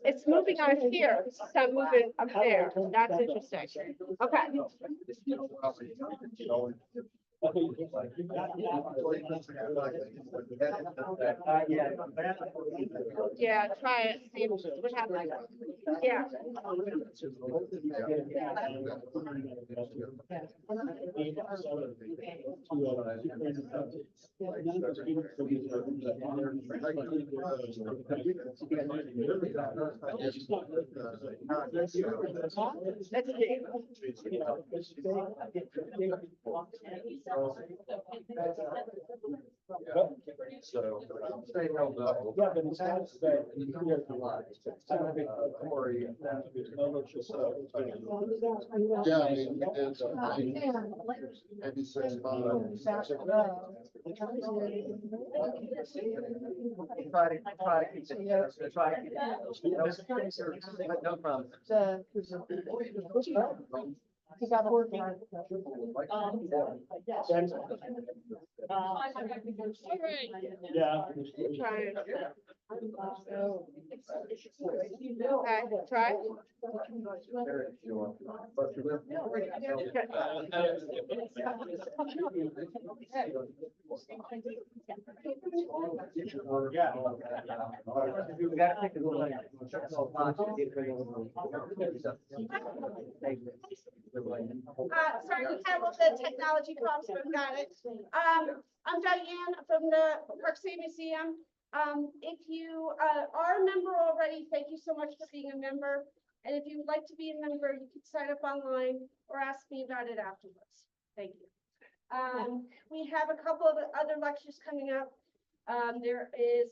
It's moving out here. It's not moving up there. That's interesting. Okay. Yeah, try it. See what happens. Yeah. No problem. He got work. Yeah. Try. Sorry, we had a little bit of technology problems, but we got it. I'm Diane from the Park City Museum. If you are a member already, thank you so much for being a member. And if you would like to be a member, you can sign up online or ask me about it afterwards. Thank you. We have a couple of other lectures coming up. There is,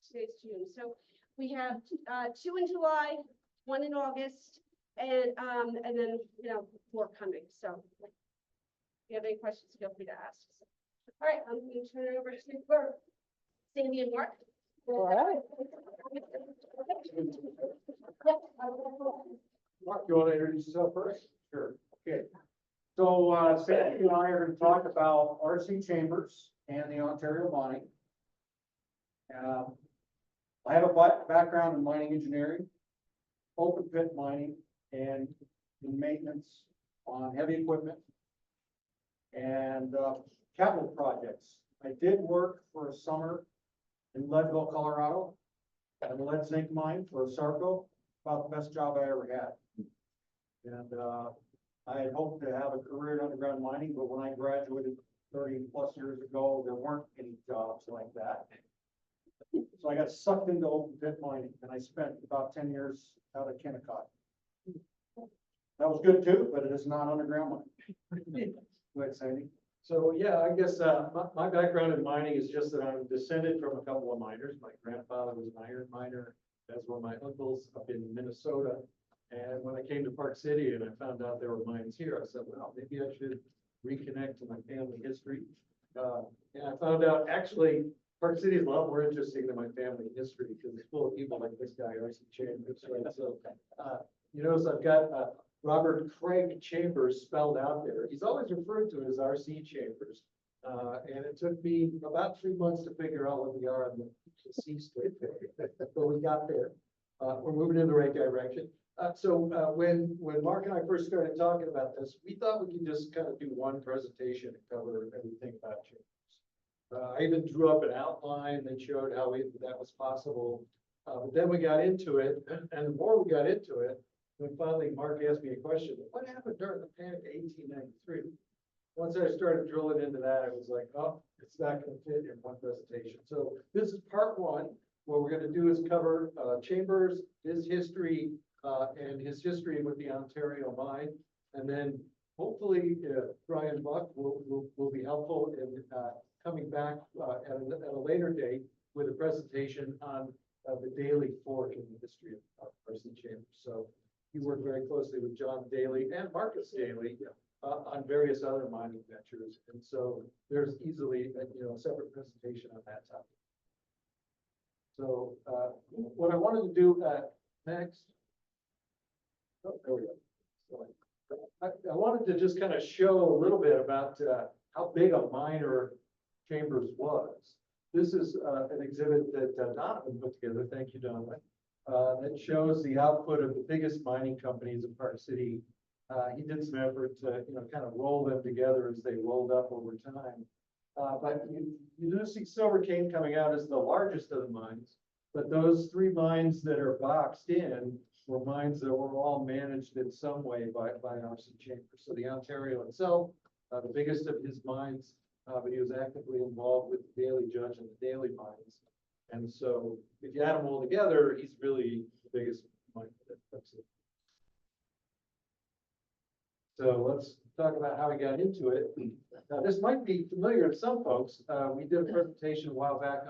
today's June, so we have 2 in July, 1 in August, and then more coming. So if you have any questions, feel free to ask. All right, I'm going to turn it over to Sandy and Mark. All right. Mark, you want to introduce yourself first? Sure. Okay. So Sandy and I are going to talk about RC chambers and the Ontario mining. I have a background in mining engineering, open pit mining, and in maintenance on heavy equipment and capital projects. I did work for a summer in Leadville, Colorado, at a lead zinc mine for a Sarco, about the best job I ever had. And I had hoped to have a career in underground mining, but when I graduated 30 plus years ago, there weren't any jobs like that. So I got sucked into open pit mining, and I spent about 10 years out at Kennecott. That was good too, but it is not underground mining. Go ahead, Sandy. So yeah, I guess my background in mining is just that I'm descended from a couple of miners. My grandfather was an iron miner, as were my uncles up in Minnesota. And when I came to Park City and I found out there were mines here, I said, well, maybe I should reconnect to my family history. And I found out actually Park City is a lot more interesting than my family history because it's full of people like this guy, R.C. Chambers. Right? So you notice I've got Robert Craig Chambers spelled out there. He's always referred to as R.C. Chambers. And it took me about 3 months to figure out what we are on the C straight there, but we got there. We're moving in the right direction. So when Mark and I first started talking about this, we thought we could just kind of do one presentation and cover everything about chambers. I even drew up an outline that showed how that was possible. But then we got into it, and the more we got into it, when finally Mark asked me a question, what happened during the panic of 1893? Once I started drilling into that, I was like, oh, it's not gonna fit in one presentation. So this is part one. What we're gonna do is cover Chambers, his history, and his history with the Ontario mine. And then hopefully Brian Buck will be helpful in coming back at a later date with a presentation on the Daly Fork in the history of Carson Chambers. So he worked very closely with John Daly and Marcus Daley on various other mining ventures. And so there's easily a separate presentation on that topic. So what I wanted to do next. Oh, there we go. So, I wanted to just kind of show a little bit about how big a miner Chambers was. This is an exhibit that Donovan put together. Thank you, Donovan. That shows the output of the biggest mining companies in Park City. He did some effort to kind of roll them together as they rolled up over time. But you do see Silver Cane coming out as the largest of the mines. But those three mines that are boxed in were mines that were all managed in some way by R.C. Chambers. So the Ontario itself, the biggest of his mines, but he was actively involved with the Daly Judge and the Daly mines. And so if you add them all together, he's really the biggest mine. That's it. So let's talk about how we got into it. Now, this might be familiar to some folks. We did a presentation a while back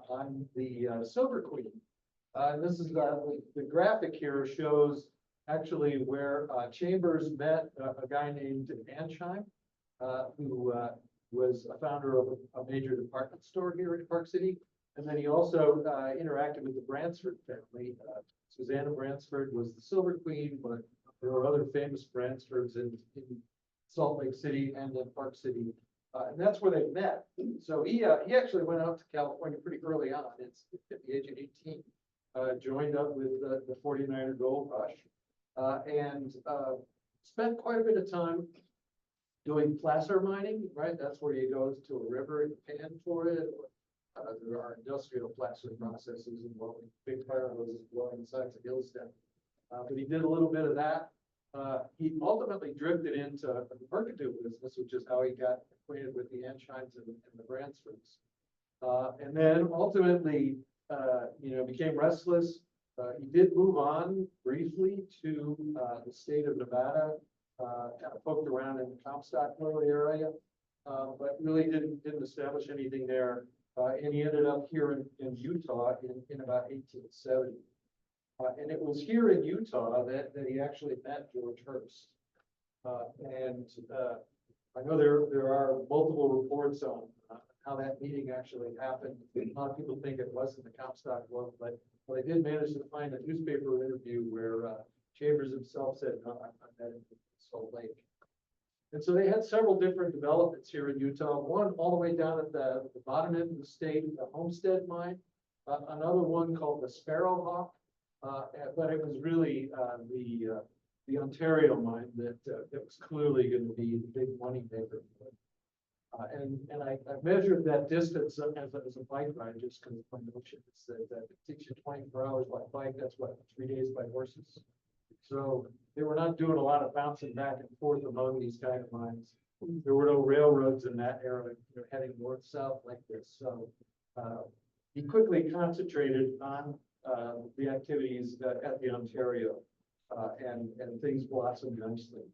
on the Silver Queen. And this is the graphic here shows actually where Chambers met a guy named Aschheim, who was a founder of a major department store here in Park City. And then he also interacted with the Bransford family. Susanna Bransford was the Silver Queen, but there were other famous Bransfords in Salt Lake City and in Park City. And that's where they met. So he actually went out to California pretty early on. It's at the age of 18. Joined up with the 49er Gold Rush, and spent quite a bit of time doing placer mining, right? That's where you go to a river and pan for it. There are industrial placer processes involving big fire hoses blowing the sides of hills down. But he did a little bit of that. He ultimately drifted into the mercantile business, which is how he got acquainted with the Ansheims and the Bransfords. And then ultimately, became restless. He did move on briefly to the state of Nevada, kind of poked around in the Comstock area, but really didn't establish anything there. And he ended up here in Utah in about 1870. And it was here in Utah that he actually met George Hearst. And I know there are multiple reports on how that meeting actually happened. A lot of people think it wasn't the Comstock one, but I did manage to find a newspaper interview where Chambers himself said, no, I met him in Salt Lake. And so they had several different developments here in Utah. One all the way down at the bottom end of the state, the Homestead mine. Another one called the Sparrowhawk. But it was really the Ontario mine that was clearly going to be the big money maker. And I measured that distance as a bike ride just because my notion is that it takes you 24 hours by bike. That's what, 3 days by horses. So they were not doing a lot of bouncing back and forth among these kind of mines. There were no railroads in that era, heading north-south like this. So he quickly concentrated on the activities at the Ontario, and things blossomed nicely.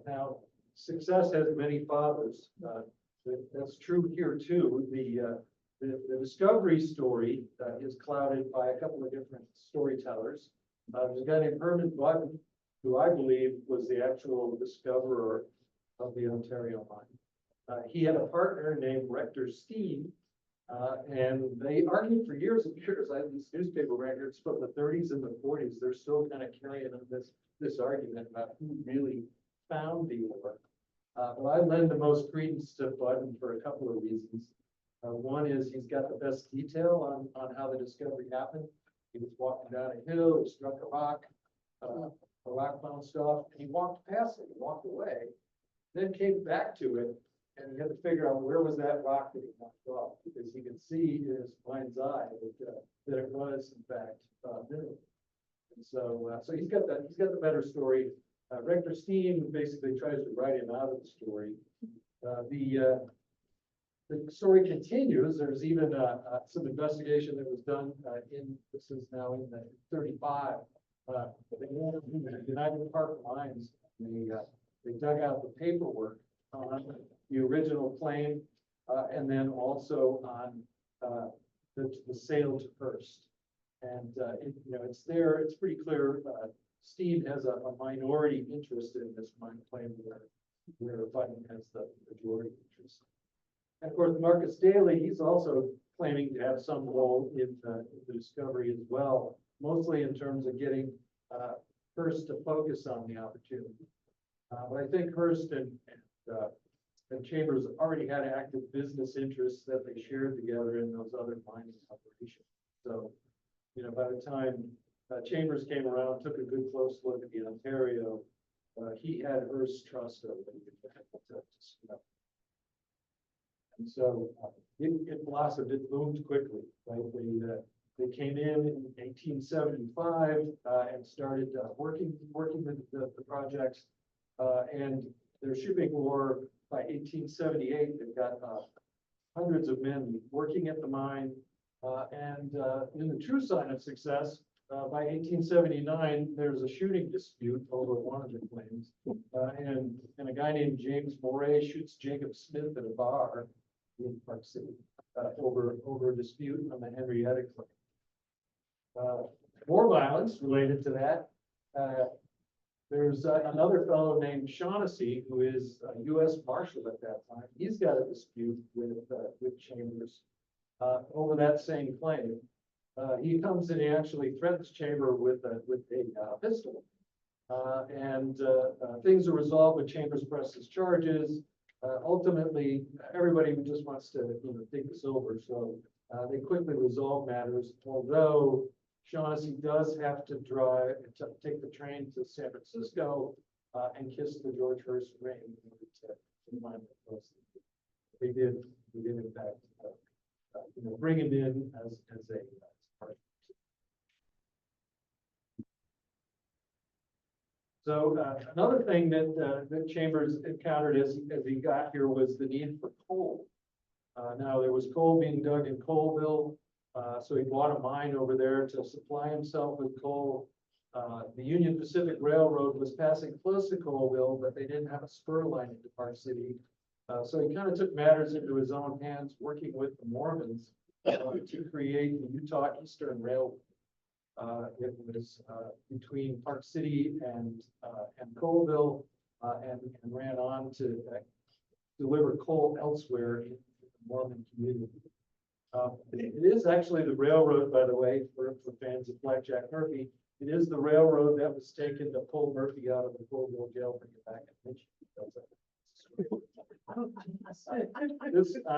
Now, success has many fathers. That's true here too. The discovery story is clouded by a couple of different storytellers. There's a guy named Herman Button, who I believe was the actual discoverer of the Ontario mine. He had a partner named Rector Steen, and they argued for years and years. I have these newspaper records from the 30s and the 40s. They're still kind of carrying on this argument about who really found the ore. Well, I lend the most credence to Button for a couple of reasons. One is he's got the best detail on how the discovery happened. He was walking down a hill, he struck a rock bounced off, and he walked past it, he walked away, then came back to it And he had to figure out where was that rock that he knocked off, because he could see in his mind's eye that it was in fact, mineral. And so he's got the better story. Rector Steen basically tries to write him out of the story. The story continues. There's even some investigation that was done this is now in the 35. The United Park Mines, they dug out the paperwork on the original claim, and then also on the sale to Hearst. And it's there. It's pretty clear. Steve has a minority interest in this mine claim, where Button has the majority interest. And of course, Marcus Daley, he's also claiming to have some role in the discovery as well, mostly in terms of getting Hearst to focus on the opportunity. But I think Hearst and Chambers already had active business interests that they shared together in those other mining operations. So, by the time Chambers came around, took a good close look at the Ontario, he had Hearst's trust over it. And so it blossomed, it boomed quickly, right? They came in 1875 and started working with the projects, and they're shipping ore by 1878. They've got hundreds of men working at the mine, and in the true sign of success, by 1879, there's a shooting dispute over one of the claims, and a guy named James Moray shoots Jacob Smith at a bar in Park City over a dispute on the Henrietta claim. More violence related to that. There's another fellow named Shaughnessy, who is a U.S. Marshal at that time. He's got a dispute with Chambers over that same claim. He comes and he actually threatens Chambers with a pistol. And things are resolved when Chambers presses charges. Ultimately, everybody just wants to think this over, so they quickly resolve matters, although Shaughnessy does have to take the train to San Francisco and kiss the George Hearst ring in order to remind them closely. They did in fact bring him in as a partner. So another thing that Chambers encountered as he got here was the need for coal. Now there was coal being dug in Coalville, so he bought a mine over there to supply himself with coal. The Union Pacific Railroad was passing close to Coalville, but they didn't have a spur line into Park City. So he kind of took matters into his own hands, working with the Mormons to create the Utah Eastern Railroad. It was between Park City and Coalville, and ran on to deliver coal elsewhere in the Mormon community. It is actually the railroad, by the way, for fans of Blackjack Murphy. It is the railroad that was taken to pull Murphy out of the Coalville jail for back in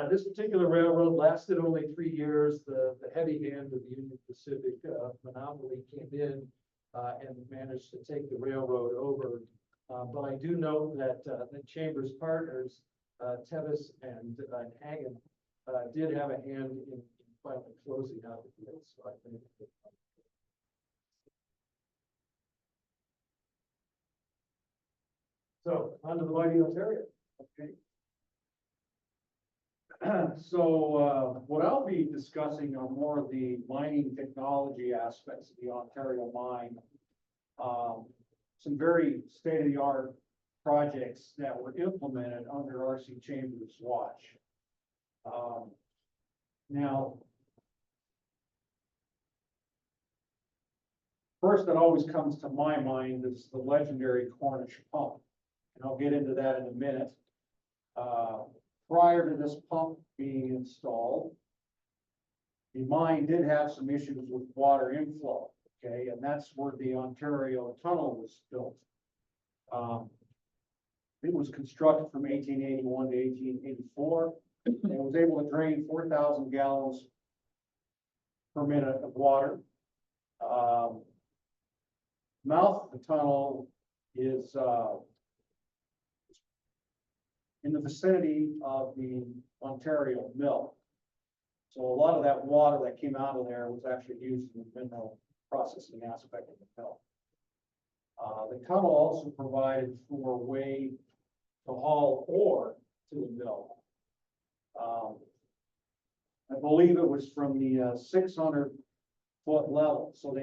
This particular railroad lasted only 3 years. The heavy hand of the Union Pacific monopoly came in and managed to take the railroad over. But I do know that the Chambers partners, Tevis and Haggin, did have a hand in finally closing out the deal. So I think. So on to the mighty Ontario. Okay. So what I'll be discussing are more of the mining technology aspects of the Ontario mine. Some very state-of-the-art projects that were implemented under R.C. Chambers' watch. Now, first that always comes to my mind is the legendary Cornish pump, and I'll get into that in a minute. Prior to this pump being installed, the mine did have some issues with water inflow, okay, and that's where the Ontario Tunnel was built. It was constructed from 1881 to 1884, and it was able to drain 4,000 gallons per minute of water. Mouth of the tunnel is in the vicinity of the Ontario mill. So a lot of that water that came out of there was actually used in the mineral processing aspect of the mill. The tunnel also provided for a way to haul ore to the mill. I believe it was from the 600-foot level. So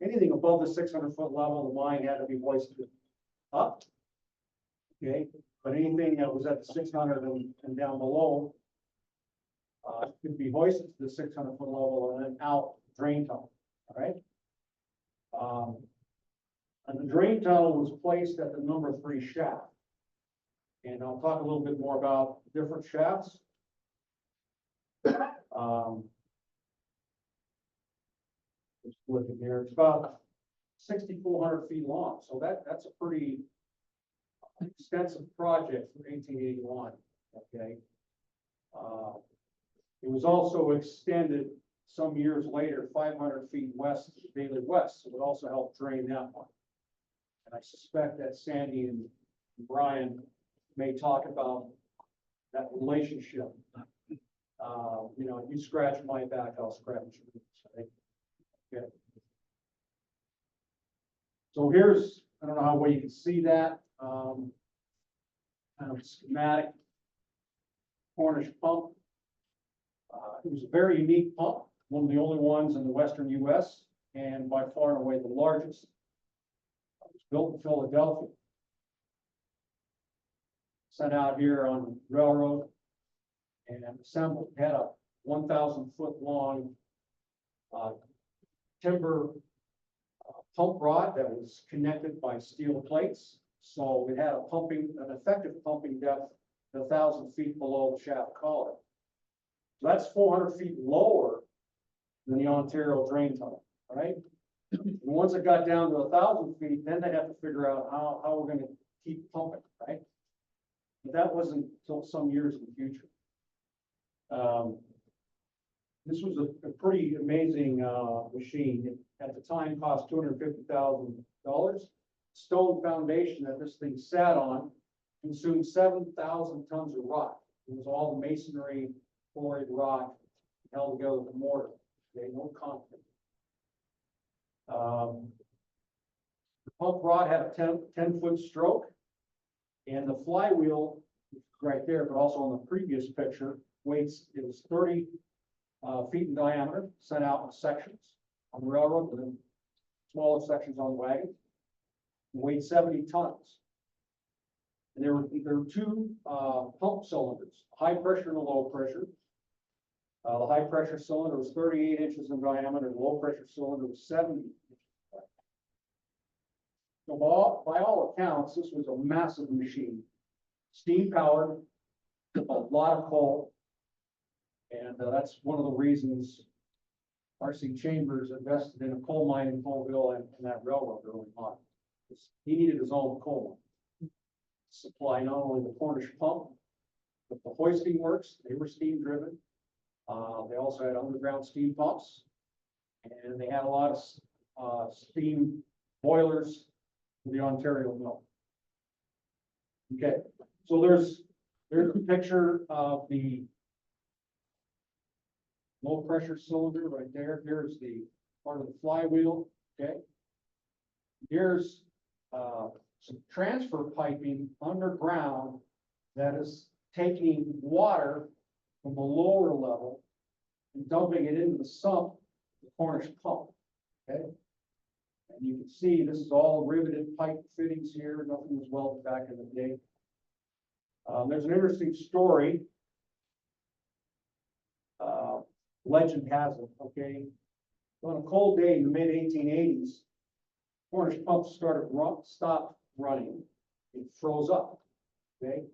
anything above the 600-foot level, the mine had to be hoisted up. Okay, but anything that was at the 600 and down below could be hoisted to the 600-foot level and then out drain tunnel. All right. And the drain tunnel was placed at the number 3 shaft. And I'll talk a little bit more about different shafts. Just looking here, it's about 6,400 feet long. So that's a pretty extensive project from 1881. Okay. It was also extended some years later, 500 feet west of Daly West. So it would also help drain that one. And I suspect that Sandy and Brian may talk about that relationship. You know, you scratch my back, I'll scratch yours. Right? Okay. So here's, I don't know how well you can see that, kind of schematic Cornish pump. It was a very unique pump, one of the only ones in the Western U.S. and by far and away the largest. It was built in Philadelphia. Sent out here on railroad and assembled. It had a 1,000-foot long timber pump rod that was connected by steel plates. So it had an effective pumping depth 1,000 feet below the shaft collar. So that's 400 feet lower than the Ontario drain tunnel, right? And once it got down to 1,000 feet, then they'd have to figure out how we're going to keep pumping, right? But that wasn't until some years in the future. This was a pretty amazing machine. It, at the time, cost $250,000. Stone foundation that this thing sat on consumed 7,000 tons of rock. It was all masonry, quarried rock, held together with mortar. Okay, no concrete. The pump rod had a 10-foot stroke, and the flywheel right there, but also on the previous picture, it was 30 feet in diameter, sent out in sections on the railroad, and then smaller sections on the wagon. It weighed 70 tons. And there were 2 pump cylinders, high pressure and a low pressure. The high pressure cylinder was 38 inches in diameter, and the low pressure cylinder was 70 inches. So by all accounts, this was a massive machine, steam powered, a lot of coal. And that's one of the reasons R.C. Chambers invested in a coal mine in Colville and that railroad early on. He needed his own coal mine to supply not only the Cornish pump, but the hoisting works. They were steam driven. They also had underground steam pumps, and they had a lot of steam boilers for the Ontario mill. Okay, so there's a picture of the low pressure cylinder right there. Here's the part of the flywheel. Okay, here's some transfer piping underground that is taking water from the lower level and dumping it into the sump, the Cornish pump. Okay, and you can see this is all riveted pipe fittings here. Nothing was welded back in the day. There's an interesting story. Legend has it. Okay, on a cold day in the mid 1880s, Cornish pumps stopped running. It froze up. Okay.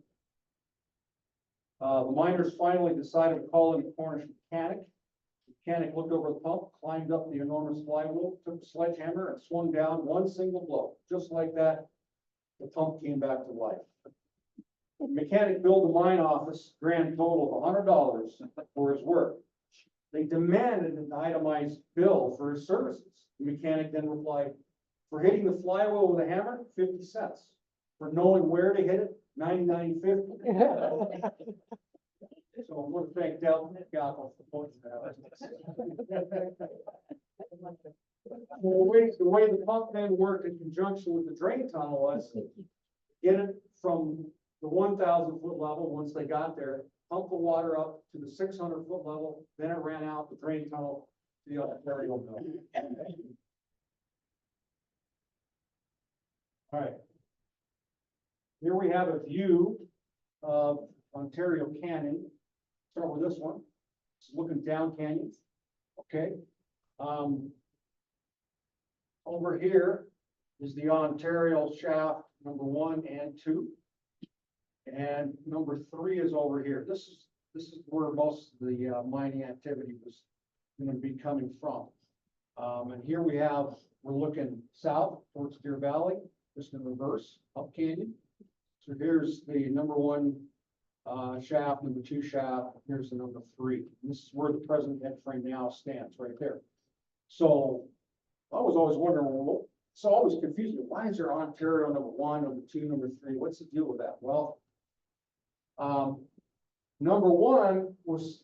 The miners finally decided to call in a Cornish mechanic. The mechanic looked over the pump, climbed up the enormous flywheel, took a sledgehammer and swung down one single blow. Just like that, the pump came back to life. The mechanic billed the mine office grand total of $100 for his work. They demanded an itemized bill for his services. The mechanic then replied, for hitting the flywheel with a hammer, 50 cents. For knowing where to hit it, 99.50. So I want to thank Del Gallo for pointing that out. The way the pump then worked in conjunction with the drain tunnel was get it from the 1,000-foot level, once they got there, pump the water up to the 600-foot level, then it ran out the drain tunnel to the Ontario mill. All right. Here we have a view of Ontario Canyon. Start with this one. It's looking down canyon. Okay. Over here is the Ontario shaft number 1 and 2. And number 3 is over here. This is where most of the mining activity was going to be coming from. And here we're looking south towards Deer Valley, just in reverse, up canyon. So here's the number 1 shaft, number 2 shaft, here's the number 3. And this is where the present head frame now stands, right there. So I was always wondering, well, it's always confusing. Why is there Ontario number 1, number 2, number 3? What's the deal with that? Well, number 1 was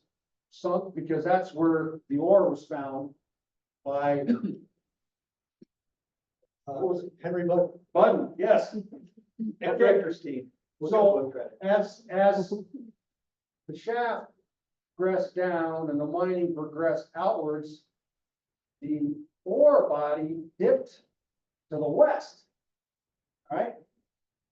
sunk because that's where the ore was found by what was it? Henry Butte. Budden, yes. And Rectorstein. So as the shaft progressed down and the mining progressed outwards, the ore body dipped to the west. All right.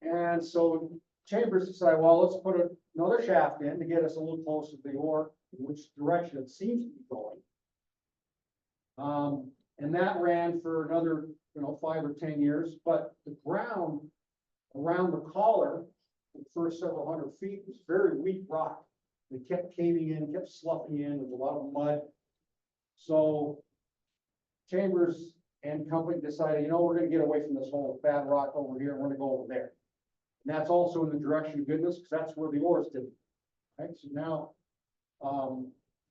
And so Chambers decided, well, let's put another shaft in to get us a little closer to the ore, in which direction it seems to be going. And that ran for another, 5 or 10 years, but the ground around the collar, the first several hundred feet, was very weak rock. It kept caving in, kept sloughing in, there's a lot of mud. So Chambers and company decided, we're gonna get away from this whole bad rock over here, and we're gonna go over there. And that's also in the direction of goodness, because that's where the ores did. Right, so now,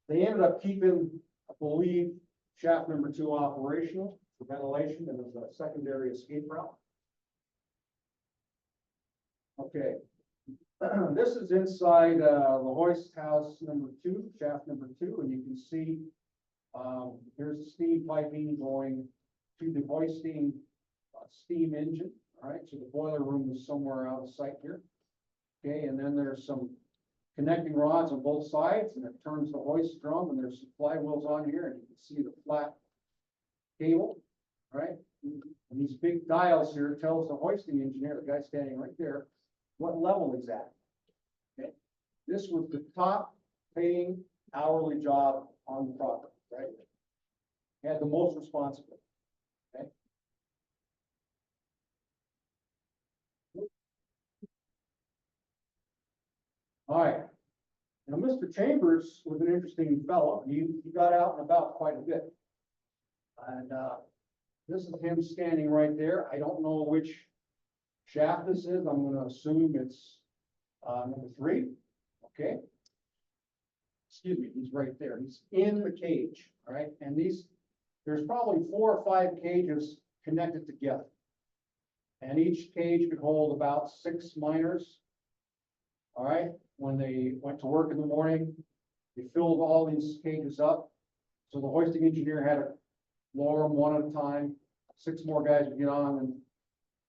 they ended up keeping, I believe, shaft number 2 operational for ventilation, and as a secondary escape route. Okay. This is inside the hoist house number 2, shaft number 2, and you can see here's the steam piping going to the hoisting steam engine. All right, so the boiler room is somewhere out of sight here. Okay, and then there's some connecting rods on both sides, and it turns the hoist drum, and there's some flywheels on here, and you can see the flat cable. All right, and these big dials here tells the hoisting engineer, the guy standing right there, what level is that. Okay, this was the top paying hourly job on the property, right? Had the most responsibility. Okay. All right. Now, Mr. Chambers was an interesting fellow. He got out and about quite a bit. And this is him standing right there. I don't know which shaft this is. I'm going to assume it's number 3. Okay. Excuse me, he's right there. He's in the cage. All right. And there's probably 4 or 5 cages connected together. And each cage could hold about 6 miners. All right. When they went to work in the morning, they filled all these cages up. So the hoisting engineer had to lower them one at a time. 6 more guys would get on and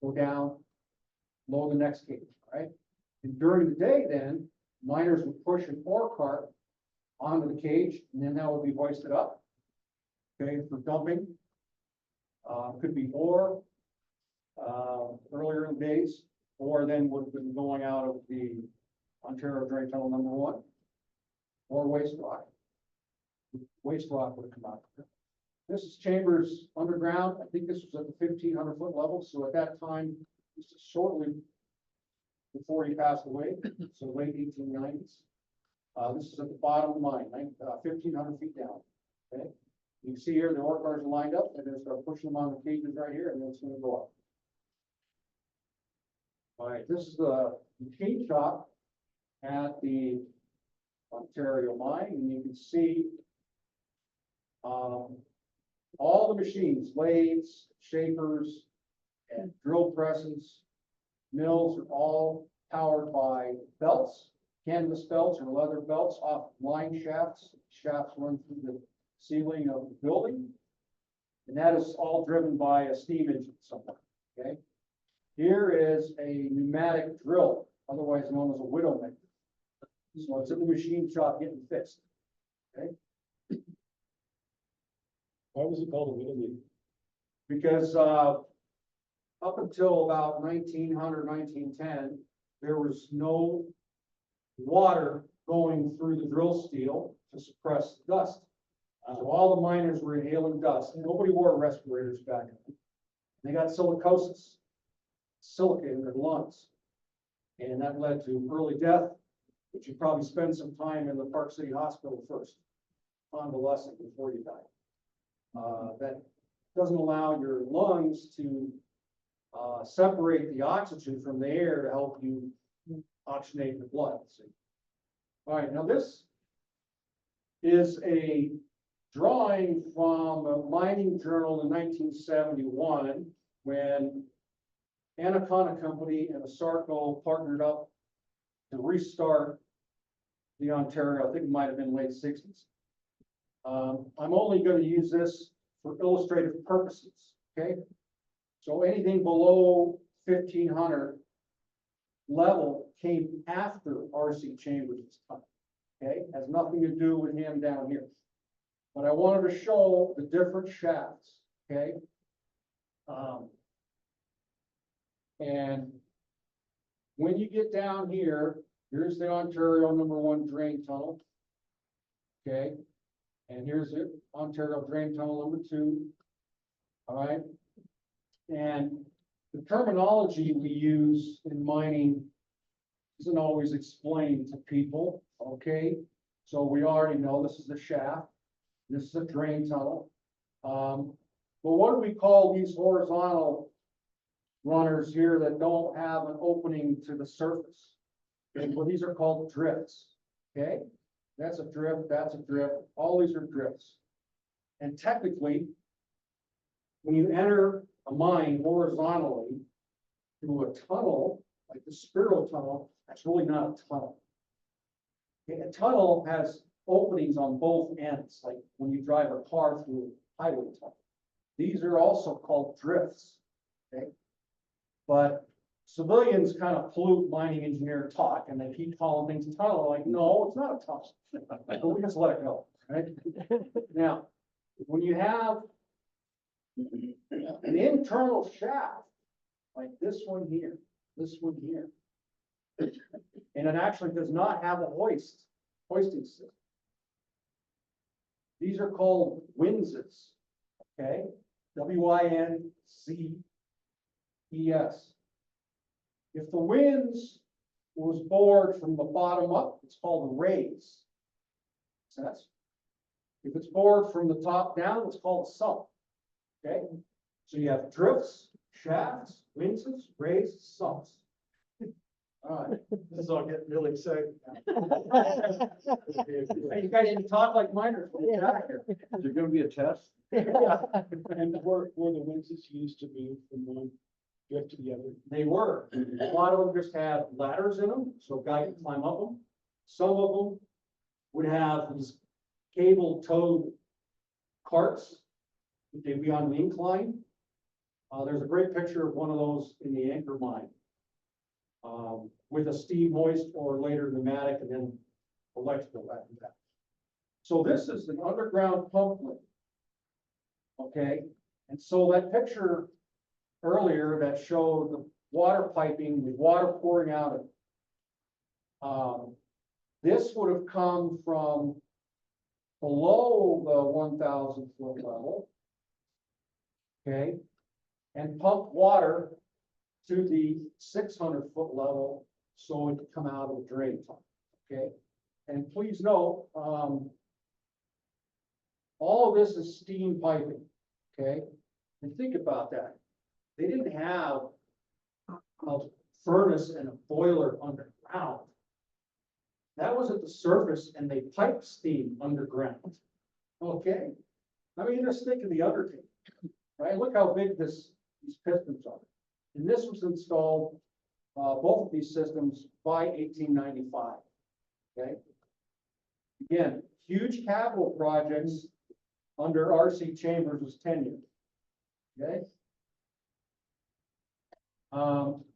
go down, load the next cage, right? And during the day then, miners would push an ore cart onto the cage, and then that would be hoisted up, okay, for dumping. Could be ore earlier in the days, or then would have been going out of the Ontario Drain Tunnel number 1, or waste rock. Waste rock would have come out. This is Chambers underground. I think this was at the 1,500-foot level. So at that time, this is shortly before he passed away, so late 1890s. This is at the bottom of the mine, 1,500 feet down. Okay, you can see here the ore cars are lined up, and they're going to start pushing them on the cages right here, and then it's going to go up. All right, this is the cage shop at the Ontario mine, and you can see all the machines, lathes, shapers, and drill presses, mills are all powered by belts, canvas belts or leather belts off line shafts. Shafts run through the ceiling of the building. And that is all driven by a steam engine somewhere, okay? Here is a pneumatic drill, otherwise known as a widowmaker. So it's in the machine shop getting fixed. Why was it called a Welding? Because, up until about 1900, 1910, there was no water going through the drill steel to suppress dust. So all the miners were inhaling dust. Nobody wore respirators back then. They got silicosis, silica in their lungs. And that led to early death, but you probably spend some time in the Park City Hospital first, convalescent before you die. That doesn't allow your lungs to separate the oxygen from the air to help you oxygenate the blood. See? All right, now this is a drawing from a mining journal in 1971 when Anaconda Company and Asarco partnered up to restart the Ontario. I think it might have been late 60s. I'm only going to use this for illustrative purposes, okay? So anything below 1500 level came after R.C. Chambers' time, okay? Has nothing to do with him down here. But I wanted to show the different shafts, okay? And when you get down here, here's the Ontario #1 drain tunnel, okay? And here's the Ontario drain tunnel #2, all right? And the terminology we use in mining isn't always explained to people, okay? So we already know this is a shaft, this is a drain tunnel. But what do we call these horizontal runners here that don't have an opening to the surface? Okay, well, these are called drifts, okay? That's a drift, that's a drift, all these are drifts. And technically, when you enter a mine horizontally through a tunnel, like the spiral tunnel, that's really not a tunnel. Okay, a tunnel has openings on both ends, like when you drive a car through a highway tunnel. These are also called drifts, okay? But civilians kind of pollute mining engineer talk and they keep calling things a tunnel. Like, no, it's not a tunnel. But we just let it go, right? Now, when you have an internal shaft, like this one here, and it actually does not have a hoisting system. These are called winzes, okay? W-I-N-C-E-S. If the winze was bored from the bottom up, it's called a raise. Sense? If it's bored from the top down, it's called a sump. Okay? So you have drifts, shafts, winzes, raises, sumps. All right. This is all getting really exciting. Hey, you guys can talk like miners when you get out of here. Is there gonna be a test? And were the winches used to move from one drift to the other? They were. A lot of them just had ladders in them, so a guy could climb up them. Some of them would have these cable-towed carts. They'd be on the incline. There's a great picture of one of those in the Anchor mine. With a steam hoist or later pneumatic and then electrical after that. So this is an underground pump rig. Okay, and so that picture earlier that showed the water piping, the water pouring out of this would have come from below the 1,000 foot level. Okay, and pumped water to the 600 foot level so it could come out of the drain tunnel. Okay, and please note, all of this is steam piping. Okay, and think about that. They didn't have a furnace and a boiler underground. That was at the surface and they piped steam underground. Okay, I mean, just think of the undertaking, right? Look how big these pistons are. And this was installed both of these systems by 1895. Okay? Again, huge capital projects under R.C. Chambers' tenure. Okay?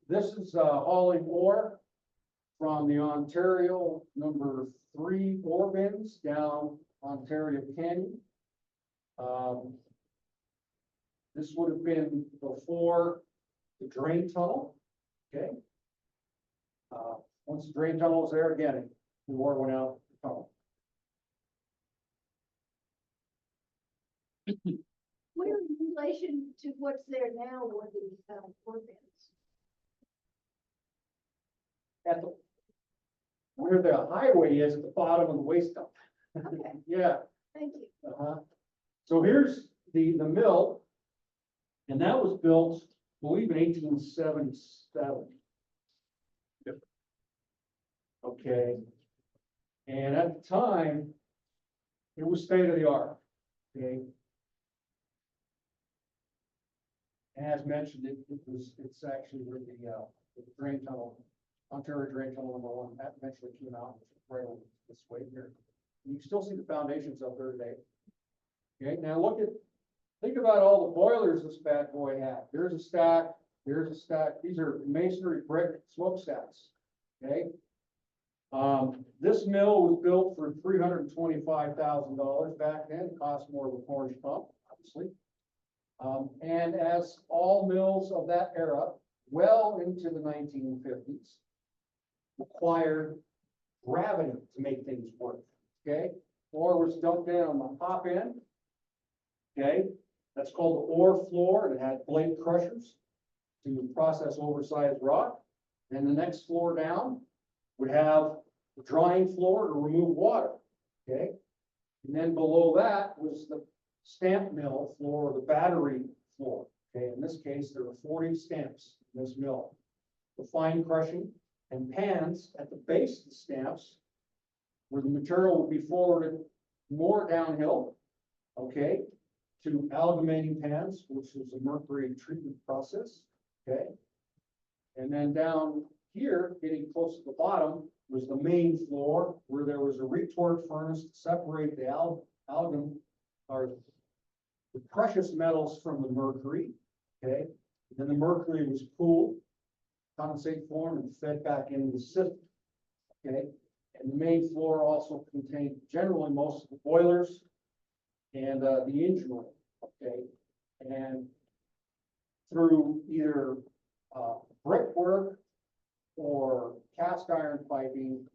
This is hauling ore from the Ontario number 3 ore bins down Ontario Canyon. This would have been before the drain tunnel. Okay? Once the drain tunnel was there, again, the ore went out the tunnel. Where in relation to what's there now were the, ore bins? At the, where the highway is at the bottom of the waste dump. Okay, Yeah. thank you. So here's the mill, and that was built, I believe, in 1877. Yep. Okay. And at the time, it was state of the art. Okay. As mentioned, it's actually where the drain tunnel, Ontario drain tunnel number 1, that eventually came out, which is right over this way here. You can still see the foundations up there today. Okay, now think about all the boilers this bad boy had. Here's a stack, here's a stack. These are masonry brick smokestacks. Okay. This mill was built for $325,000 back then. It cost more than a Cornish pump, obviously. And as all mills of that era, well into the 1950s, required gravity to make things work. Okay, ore was dumped in on the top end. Okay, that's called the ore floor, and it had blade crushers to process oversized rock. And the next floor down would have the drying floor to remove water. Okay, and then below that was the stamp mill floor, or the battery floor. Okay, in this case, there were 40 stamps in this mill. The fine crushing and pans at the base of the stamps, where the material would be forwarded more downhill, okay, to amalgamating pans, which is a mercury treatment process, okay? And then down here, getting close to the bottom, was the main floor, where there was a retort furnace to separate the algam, or the precious metals from the mercury, okay? And then the mercury was cooled, condensate form, and fed back into the system, okay? And the main floor also contained generally most of the boilers and the engine room, okay? And through either brickwork or cast iron piping,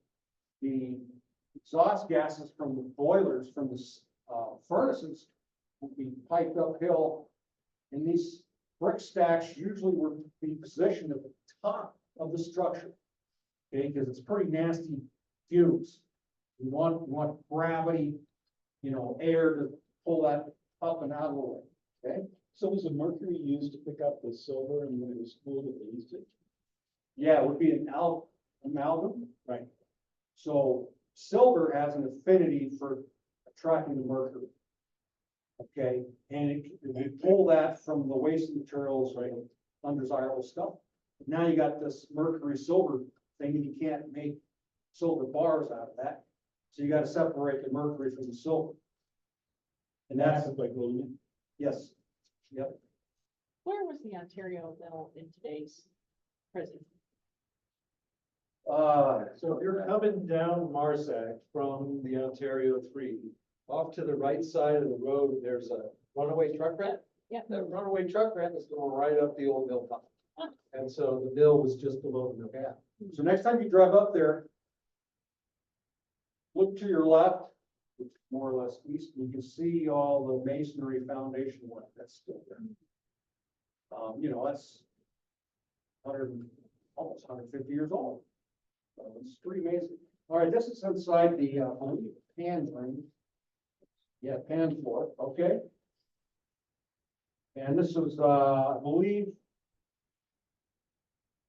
the exhaust gases from the boilers, from the furnaces, would be piped uphill. And these brick stacks usually would be positioned at the top of the structure, okay? Because it's pretty nasty fumes. You want gravity, air to pull that up and out of the way, okay? So was the mercury used to pick up the silver, and when it was cooled, it used it? Yeah, it would be an amalgam. Right. So silver has an affinity for attracting the mercury. Okay, and it pull that from the waste materials, right, undesirable stuff. Now you got this mercury silver thing, and you can't make silver bars out of that. So you got to separate the mercury from the silver. And That that's, happens by gluing it? yes, yep. Where was the Ontario mill in today's prison? So if you're coming down Marsac from the Ontario 3, off to the right side of the road, there's a runaway truck route. Yeah. That runaway truck route is going right up the old mill top. Huh. And so the mill was just below the mill. Yeah. So next time you drive up there, look to your left, which is more or less east, and you can see all the masonry foundation work that's still there. That's 100, almost 150 years old. So it's pretty amazing. All right, this is inside the, I believe, pan ring. Yeah, pan floor, okay. And this was, I believe,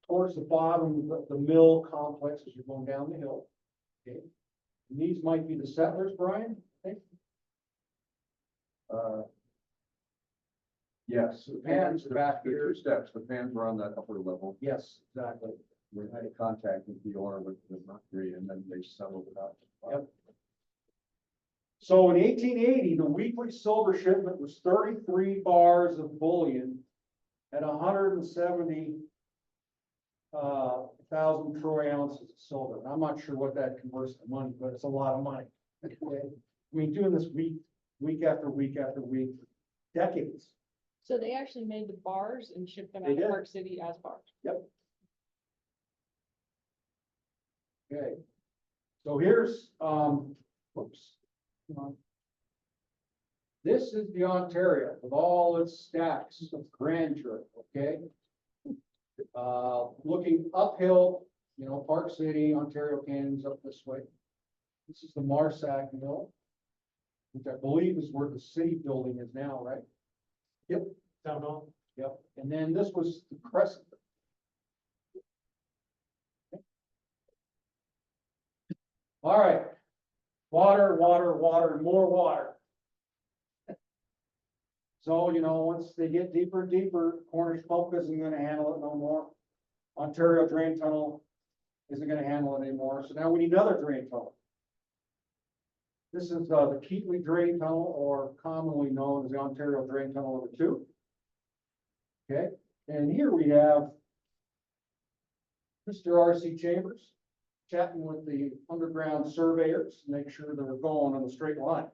towards the bottom of the mill complex as you're going down the hill. Okay. And these might be the settlers, Brian, I think. Yes, The pans are back the here. 2 steps, the pans were on that upper level. Yes, exactly. We had a contact with Dior with Mercury and then they settled it out. Yep. So in 1880, the weekly silver shipment was 33 bars of bullion at 170 thousand troy ounces of silver. And I'm not sure what that converts to money, but it's a lot of money. Okay? I mean, doing this week after week after week, for decades. So they actually made the bars and shipped them They out did. of Park City as bars. Okay. So here's, whoops. This is the Ontario with all its stacks of grandeur, okay? Looking uphill, you know, Park City, Ontario Canyon's up this way. This is the Marsac Mill, which I believe is where the city building is now, right? Town hall? Yep. And then this was the Crescent. All right. Water, water, water, more water. So, you know, once they get deeper and deeper, Cornish pump isn't gonna handle it no more. Ontario drain tunnel isn't gonna handle it anymore, so now we need another drain tunnel. This is, the Keatley Drain Tunnel, or commonly known as the Ontario Drain Tunnel #2. Okay, and here we have Mr. R.C. Chambers chatting with the underground surveyors, to make sure they're going on the straight line.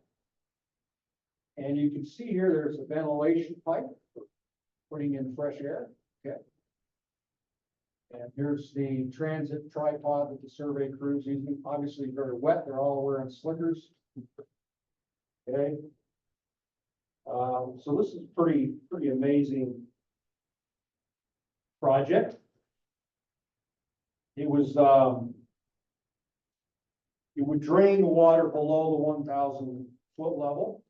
And you can see here, there's a ventilation pipe for putting in fresh air, okay? And here's the transit tripod that the survey crew's using, obviously very wet, they're all wearing slickers. Okay? So this is pretty amazing project. It was, it would drain the water below the 1,000 foot level.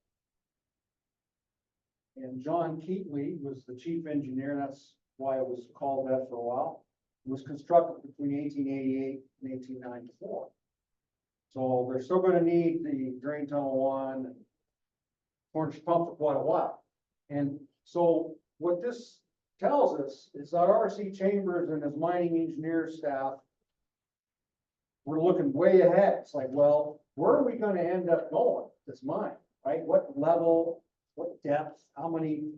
And John Keatley was the chief engineer, that's why it was called that for a while. It was constructed between 1888 and 1894. So they're still gonna need the drain tunnel 1, and Cornish pump for quite a while. And so what this tells us is that R.C. Chambers and his mining engineer staff were looking way ahead. It's like, well, where are we gonna end up going, this mine, right? What level, what depth, how many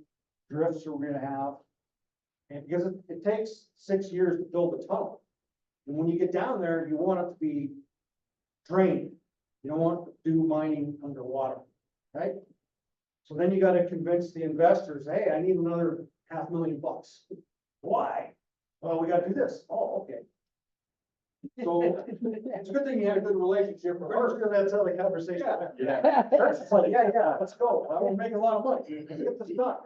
drifts are we gonna have? And because it takes 6 years to build a tunnel. And when you get down there, you want it to be drained. You don't want to do mining underwater, right? So then you gotta convince the investors, hey, I need another $500,000. Why? Well, we gotta do this. Oh, okay. So it's a good thing you had a good relationship with Pretty her. sure that's how the conversation went. Yeah. It's like, yeah, let's go. I will make a lot of money. Let's get this done.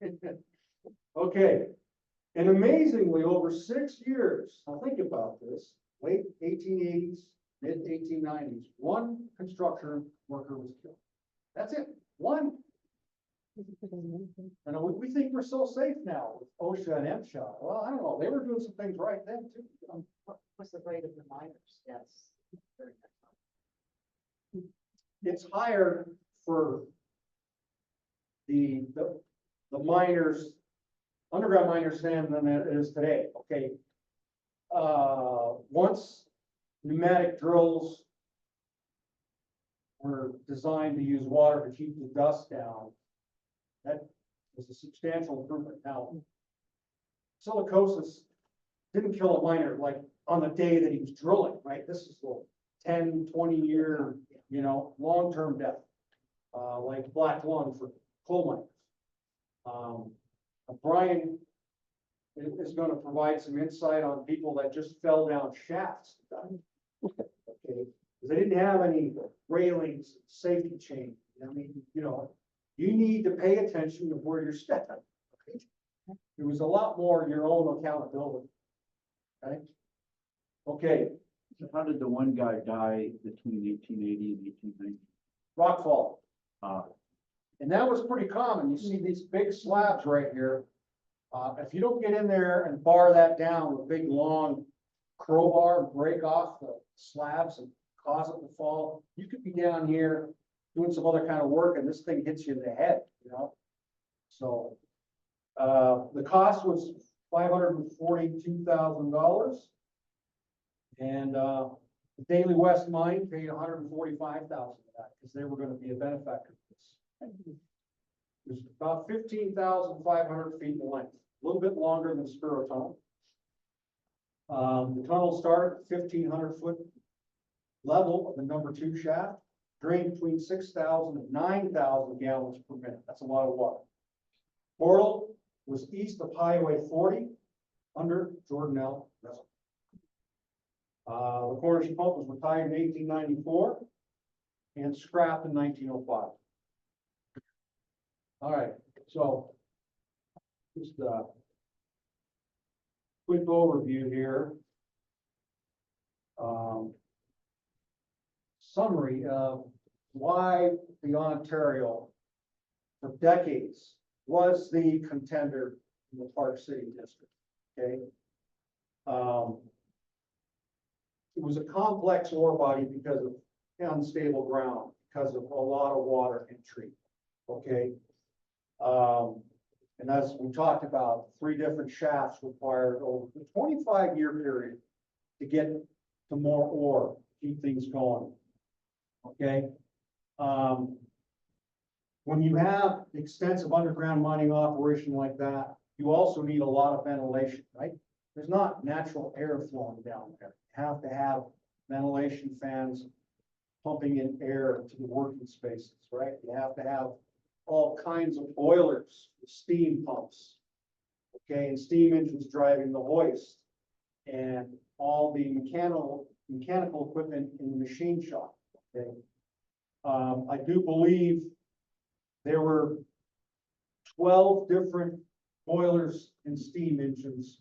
Yeah. Okay. And amazingly, over 6 years, now think about this, late 1880s, mid 1890s, one construction worker was killed. That's it, one. And we think we're so safe now with OSHA and MSHA. Well, I don't know, they were doing some things right then too. What's the rate of the miners? Yes. It's higher for the miners, underground miners then than it is today, okay? Once pneumatic drills were designed to use water to keep the dust down, that was a substantial improvement. Now, silicosis didn't kill a miner like on the day that he was drilling, right? This is a 10, 20 year, you know, long-term death, like black lung for coal miners. Brian is going to provide some insight on people that just fell down shafts. Okay, because they didn't have any railings, safety chain. I mean, you know, you need to pay attention to where you're stepping. Okay? It was a lot more your own accountability. Right? Okay, So how did the one guy die between 1880 and 1890? rockfall. Uh, And that was pretty common. You see these big slabs right here. If you don't get in there and bar that down with a big long crowbar and break off the slabs and cause it to fall, you could be down here doing some other kind of work and this thing hits you in the head, you know? So, the cost was $542,000. And, the Daily West Mine paid $145,000 of that because they were going to be a benefactor of this. It's about 15,500 feet in length, a little bit longer than Spiro Tunnel. The tunnel started at 1,500 foot level of the number 2 shaft, drained between 6,000 and 9,000 gallons per minute. That's a lot of water. Portal was east of Highway 40 under Jordan L. Reservoir. The Cornish pump was retired in 1894 and scrapped in 1905. All right, so just a quick overview here. Summary of why the Ontario for decades was the contender in the Park City district. Okay. It was a complex ore body because of unstable ground, because of a lot of water entry. Okay. And as we talked about, 3 different shafts required over the 25-year period to get to more ore, keep things going. Okay. When you have extensive underground mining operation like that, you also need a lot of ventilation, right? There's not natural air flowing down there. You have to have ventilation fans pumping in air to the working spaces, right? You have to have all kinds of boilers, steam pumps, okay, and steam engines driving the hoist, and all the mechanical equipment in the machine shop. Okay, I do believe there were 12 different boilers and steam engines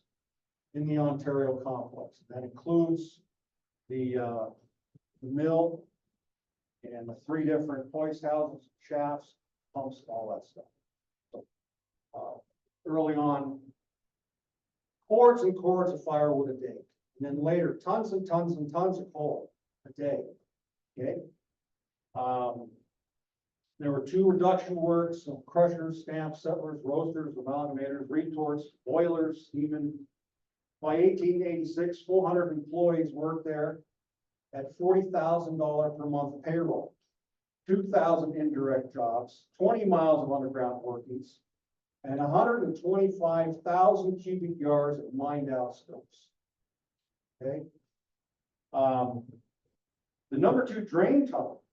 in the Ontario complex. That includes the mill and the 3 different hoist houses, shafts, pumps, all that stuff. So, early on, cords and cords of firewood a day, and then later tons and tons and tons of coal a day. Okay. There were 2 reduction works, some crushers, stamps, settlers, roasters, amalgamators, retorts, boilers, even. By 1886, 400 employees worked there at $40,000 per month payroll, 2,000 indirect jobs, 20 miles of underground workings, and 125,000 cubic yards of mined out stopes. Okay. The number 2 drain tunnel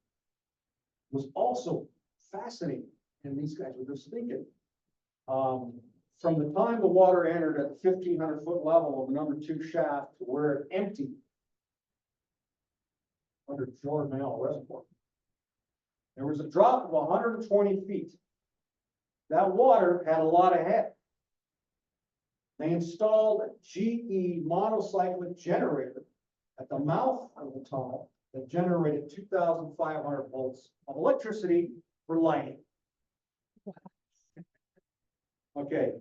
was also fascinating, and these guys were just thinking. From the time the water entered at the 1,500 foot level of the number 2 shaft to where it emptied under Jordan L. Reservoir, there was a drop of 120 feet. That water had a lot of head. They installed a GE monocyclic generator at the mouth of the tunnel that generated 2,500 volts of electricity for lighting. Okay.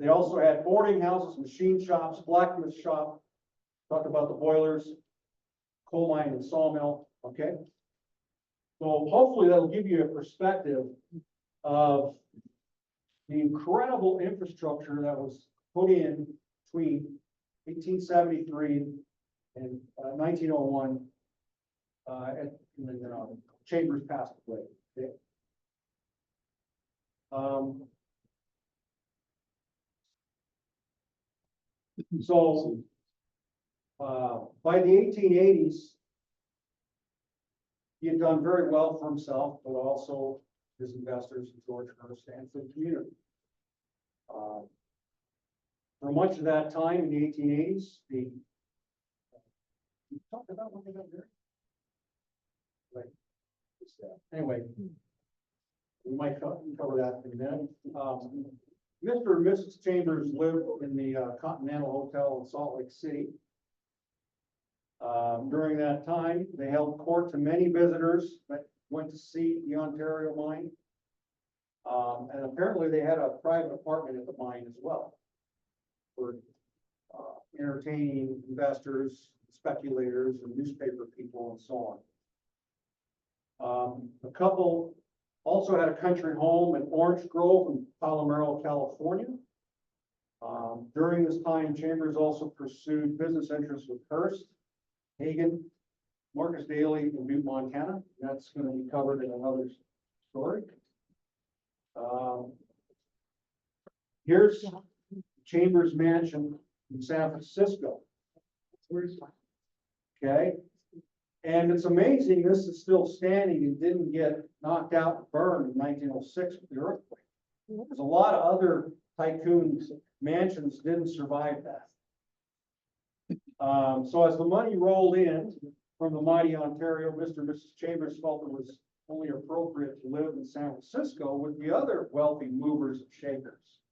They also had boarding houses, machine shops, blacksmith shop. Talked about the boilers, coal mine and sawmill. Okay. So hopefully that'll give you a perspective of the incredible infrastructure that was put in between 1873 and 1901. And Chambers passed away. Okay. So by the 1880s, he had done very well for himself, but also his investors, George Hearst, and for the community. For much of that time in the 1880s, we talked about what they got there. Right. Anyway, we might cover that in a minute. Mr. and Mrs. Chambers lived in the Continental Hotel in Salt Lake City. During that time, they held court to many visitors that went to see the Ontario mine. And apparently they had a private apartment at the mine as well for entertaining investors, speculators, and newspaper people and so on. The couple also had a country home in Orange Grove in Palomero, California. During this time, Chambers also pursued business interests with Hearst, Haggin, Marcus Daley in Butte, Montana. That's going to be covered in another story. Here's Chambers Mansion in San Francisco. Okay, and it's amazing this is still standing and didn't get knocked out and burned in 1906 with the earthquake. There's a lot of other tycoon mansions didn't survive that. So as the money rolled in from the mighty Ontario, Mr. and Mrs. Chambers felt it was only appropriate to live in San Francisco with the other wealthy movers and shakers.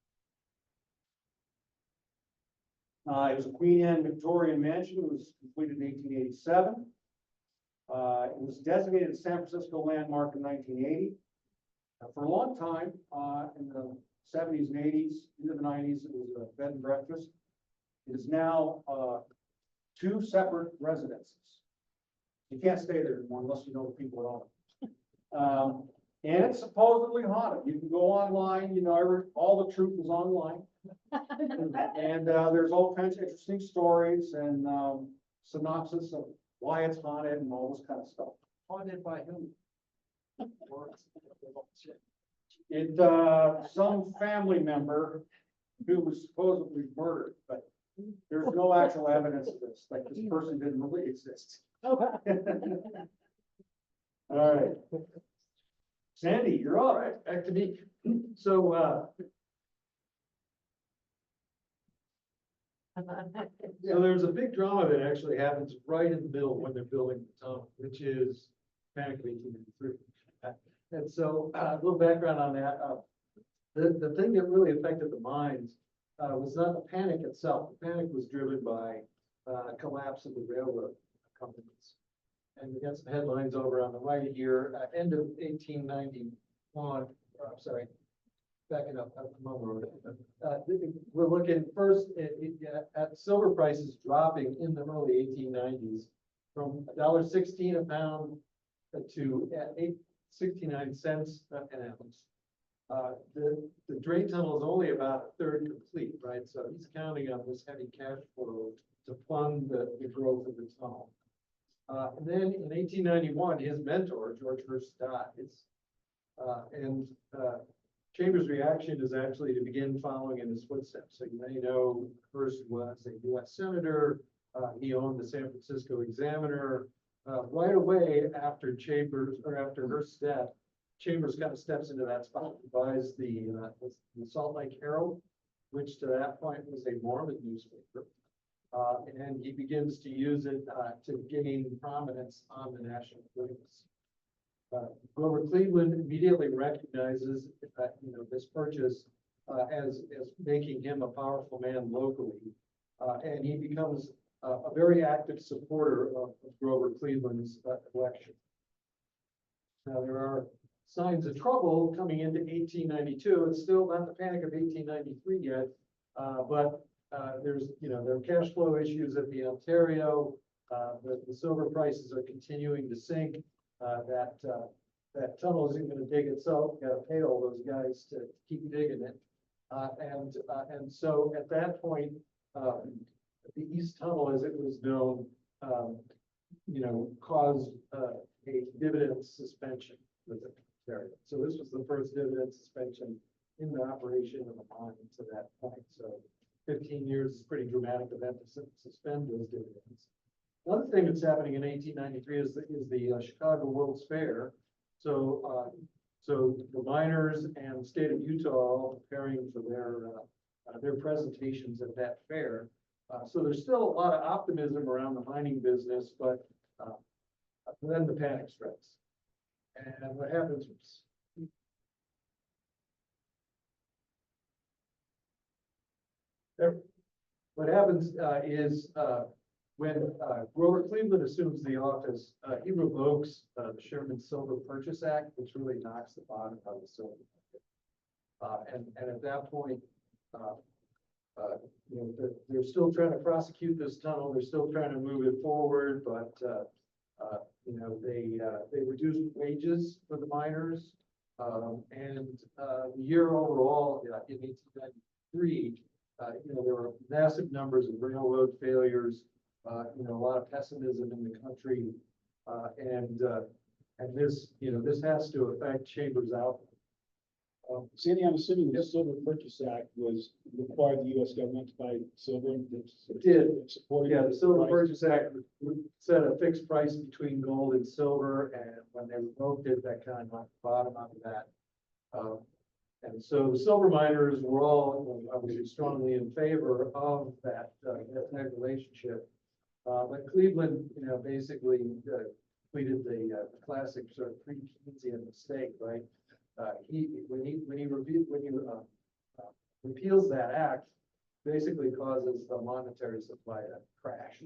It was a Queen Anne Victorian mansion. It was completed in 1887. It was designated a San Francisco landmark in 1980. For a long time, in the 70s and 80s, into the 90s, it was a bed and breakfast. It is now 2 separate residences. You can't stay there anymore unless you know the people that own it. And it's supposedly haunted. You can go online, you know, all the truth is online. And there's all kinds of interesting stories and synopsis of why it's haunted and all this kind of stuff. Haunted by whom? It, some family member who was supposedly murdered, but there's no actual evidence of this, like this person didn't really exist. All right. Sandy, you're All up. right, back to me. So, so there's a big drama that actually happens right in the middle when they're building the tunnel, which is Panic of 1893. And so, a little background on that. The thing that really affected the mines was not the panic itself. The panic was driven by collapse of the railroad companies. And we got some headlines over on the right here, end of 1891, I'm sorry, backing up, we're looking first at silver prices dropping in the early 1890s from $1.16 a pound to 69 cents an ounce. The drain tunnel is only about a third complete, right? So he's counting on this heavy cash flow to fund the growth of the tunnel. And then in 1891, his mentor, George Hearst, dies. And Chambers' reaction is actually to begin following in his footsteps. So you may know Hearst was a U.S. Senator. He owned the San Francisco Examiner. Right away after Chambers, or after Hearst's death, Chambers kind of steps into that spot, buys the Salt Lake Herald, which to that point was a Mormon newspaper. And he begins to use it to gain prominence on the national news. Grover Cleveland immediately recognizes this purchase as making him a powerful man locally, and he becomes a very active supporter of Grover Cleveland's election. Now there are signs of trouble coming into 1892. It's still not the Panic of 1893 yet, but there are cash flow issues at the Ontario. The silver prices are continuing to sink. That tunnel isn't going to dig itself. You got to pay all those guys to keep digging it. And so at that point, the East Tunnel, as it was known, caused a dividend suspension with the Ontario. So this was the first dividend suspension in the operation of the mine to that point. So 15 years is a pretty dramatic event to suspend those dividends. Another thing that's happening in 1893 is the Chicago World's Fair. So the miners and the state of Utah are all preparing for their presentations at that fair. So there's still a lot of optimism around the mining business, but then the panic strikes. And what happens? What happens is when Grover Cleveland assumes the office, he revokes the Sherman Silver Purchase Act, which really knocks the bottom out of the silver market. And at that point, they're still trying to prosecute this tunnel. They're still trying to move it forward, but they reduced wages for the miners, and the year overall in 1893 there were massive numbers of railroad failures, a lot of pessimism in the country. And this, this has to affect Chambers' outlook. Sandy, I'm assuming the Silver Purchase Act was required the US government to buy silver. It did. Supported. Yeah, the Silver price. Purchase Act set a fixed price between gold and silver, and when they revoked it, that kind of knocked the bottom out of that. And so the silver miners were all obviously strongly in favor of that relationship. But Cleveland, basically completed the classic sort of pre-Keynesian mistake, right? When he repeals that act, basically causes the monetary supply to crash.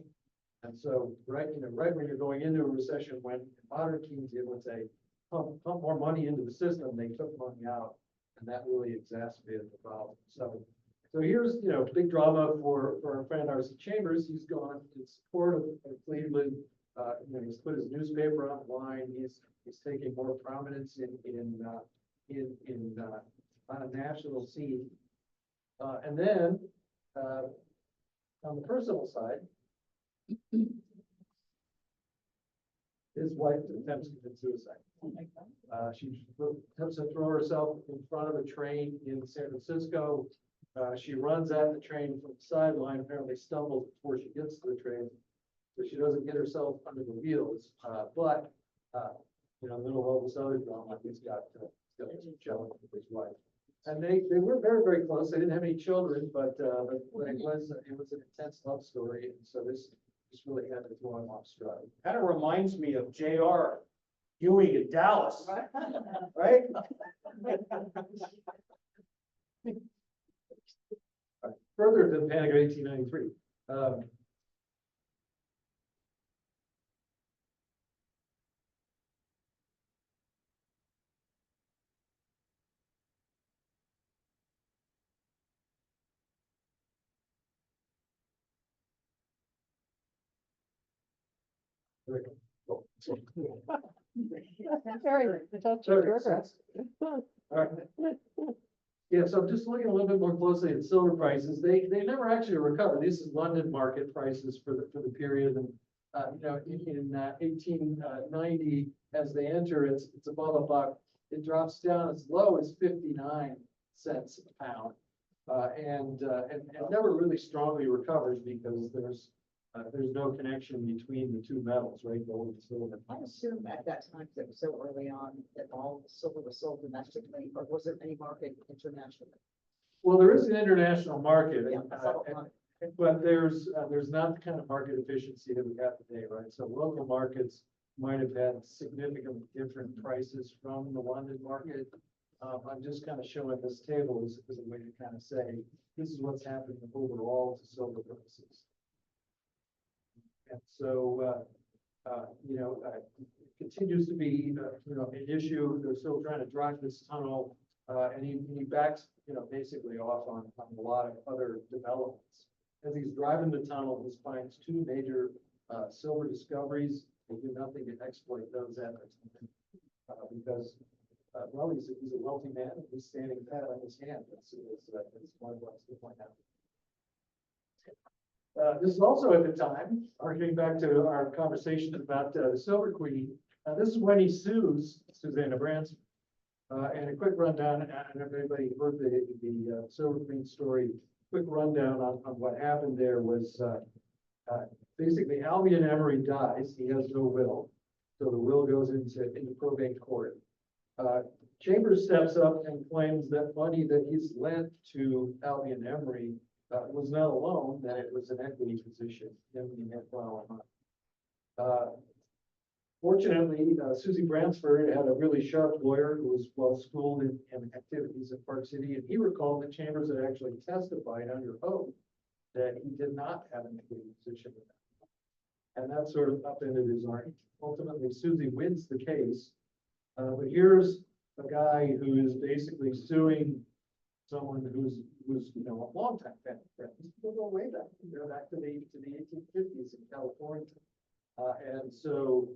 And so, right when you're going into a recession, when in modern Keynesian would say, pump more money into the system, they took money out, and that really exacerbated the problem. So here's, big drama for our friend R.C. Chambers. He's gone in support of Cleveland. He's put his newspaper online. He's taking more prominence on a national scene. And then on the personal side, his wife attempts to commit suicide. She attempts to throw herself in front of a train in San Francisco. She runs at the train from the sideline, apparently stumbles before she gets to the train, so she doesn't get herself under the wheels. But in the middle of all this other drama, he's got jealous with his wife. And they were very, very close. They didn't have any children, but it was an intense love story. And so this really had to throw him off stride. Kind of reminds me of J.R. Ewing in Dallas, right? Further to the Panic of 1893. Very touchy Very trigger. sensitive. All right. Yeah, so just looking a little bit more closely at silver prices, they never actually recovered. This is London market prices for the period, and in 1890, as they enter, it's above $1. It drops down as low as 59 cents a pound, and never really strongly recovers because there's no connection between the two metals, right? Gold and silver. I assume at that time, that it was so early on, that all silver was sold domestically, or was there any market internationally? Well, there is an international market, Yeah, that's all it was. but there's not the kind of market efficiency that we have today, right? So local markets might have had significantly different prices from the London market. I'm just kind of showing this table as a way to kind of say, this is what's happening overall to silver prices. And so, it continues to be, an issue. They're still trying to drive this tunnel, and he backs, basically off on a lot of other developments. As he's driving the tunnel, he finds two major silver discoveries. They do nothing to exploit those at the time, because, well, he's a wealthy man, and he's standing pat on his hand. That's one of what's to point out. This is also at the time, harkening back to our conversation about the Silver Queen. This is when he sues Susanna Bransford. And a quick rundown, and everybody heard the Silver Queen story. Quick rundown on what happened there was basically Albion Emery dies. He has no will, so the will goes into probate court. Chambers steps up and claims that money that he's lent to Albion Emery was not a loan, that it was an equity position. Fortunately, Susie Bransford had a really sharp lawyer who was well schooled in activities in Park City, and he recalled that Chambers had actually testified under oath that he did not have an equity position with them. And that sort of upended his argument. Ultimately, Susie wins the case, but here's a guy who is basically suing someone who's a longtime family friend. People go way back, back to the 1850s in California. And so,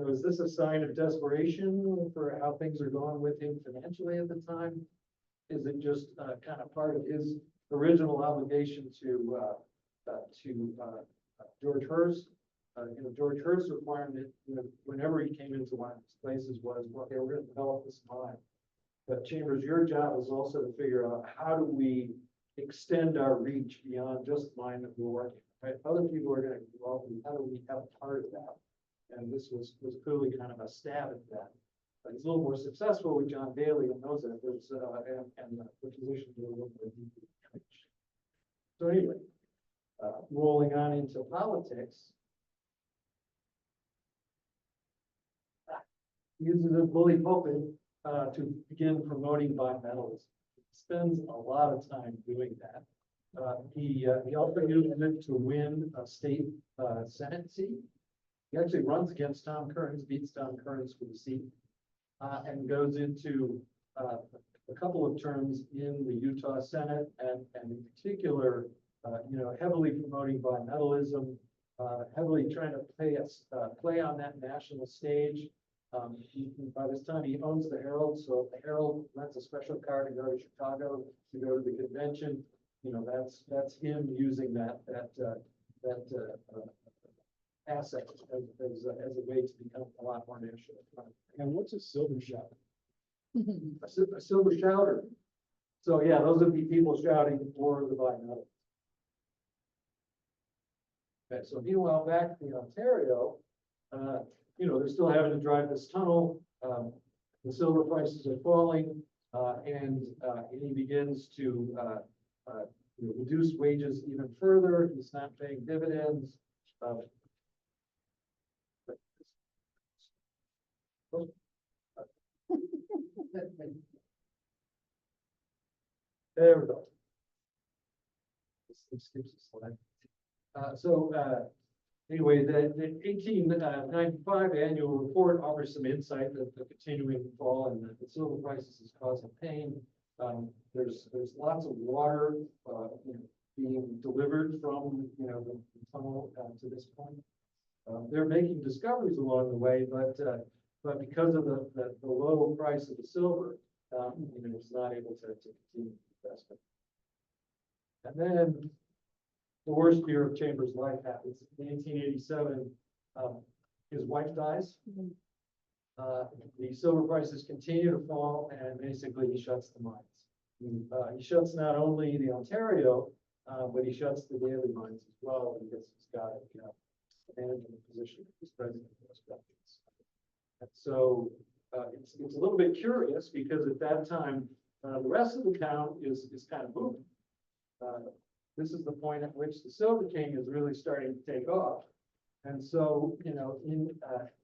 is this a sign of desperation for how things are going with him financially at the time? Is it just kind of part of his original obligation to George Hearst. George Hearst's requirement, whenever he came into one of these places was, okay, we're gonna develop this mine. But Chambers, your job is also to figure out how do we extend our reach beyond just the mine that we're working, right? Other people are gonna be involved, and how do we have a part of that? And this was clearly kind of a stab at that. But he's a little more successful with John Daly and those efforts, and the position to a little more deeply entrenched. So anyway, rolling on into politics. He uses a bully pulpit to begin promoting bimetallism. Spends a lot of time doing that. He also uses it to win a state Senate seat. He actually runs against Tom Kearns, beats Tom Kearns for the seat, and goes into a couple of terms in the Utah Senate, and in particular, heavily promoting bimetallism, heavily trying to play on that national stage. By this time, he owns the Herald, so if the Herald rents a special car to go to Chicago to go to the convention, that's him using that asset as a way to become a lot more national. And what's a silver shout? A silver shouter. So yeah, those would be people shouting for the bimetal. Okay, so meanwhile, back in Ontario, they're still having to drive this tunnel. The silver prices are falling, and he begins to reduce wages even further. He's not paying dividends. There we go. This skips a slide. Anyway, the 1895 annual report offers some insight that the continuing fall in the silver prices is causing pain. There's lots of water being delivered from the tunnel to this point. They're making discoveries along the way, but because of the low price of the silver, it's not able to continue investment. And then the worst year of Chambers' life happens in 1887. His wife dies. The silver prices continue to fall, and basically he shuts the mines. He shuts not only the Ontario, but he shuts the Daly mines as well, because he's got a management position as president of those companies. And so it's a little bit curious, because at that time the rest of the town is kind of moving. This is the point at which the Silver King is really starting to take off. And so, in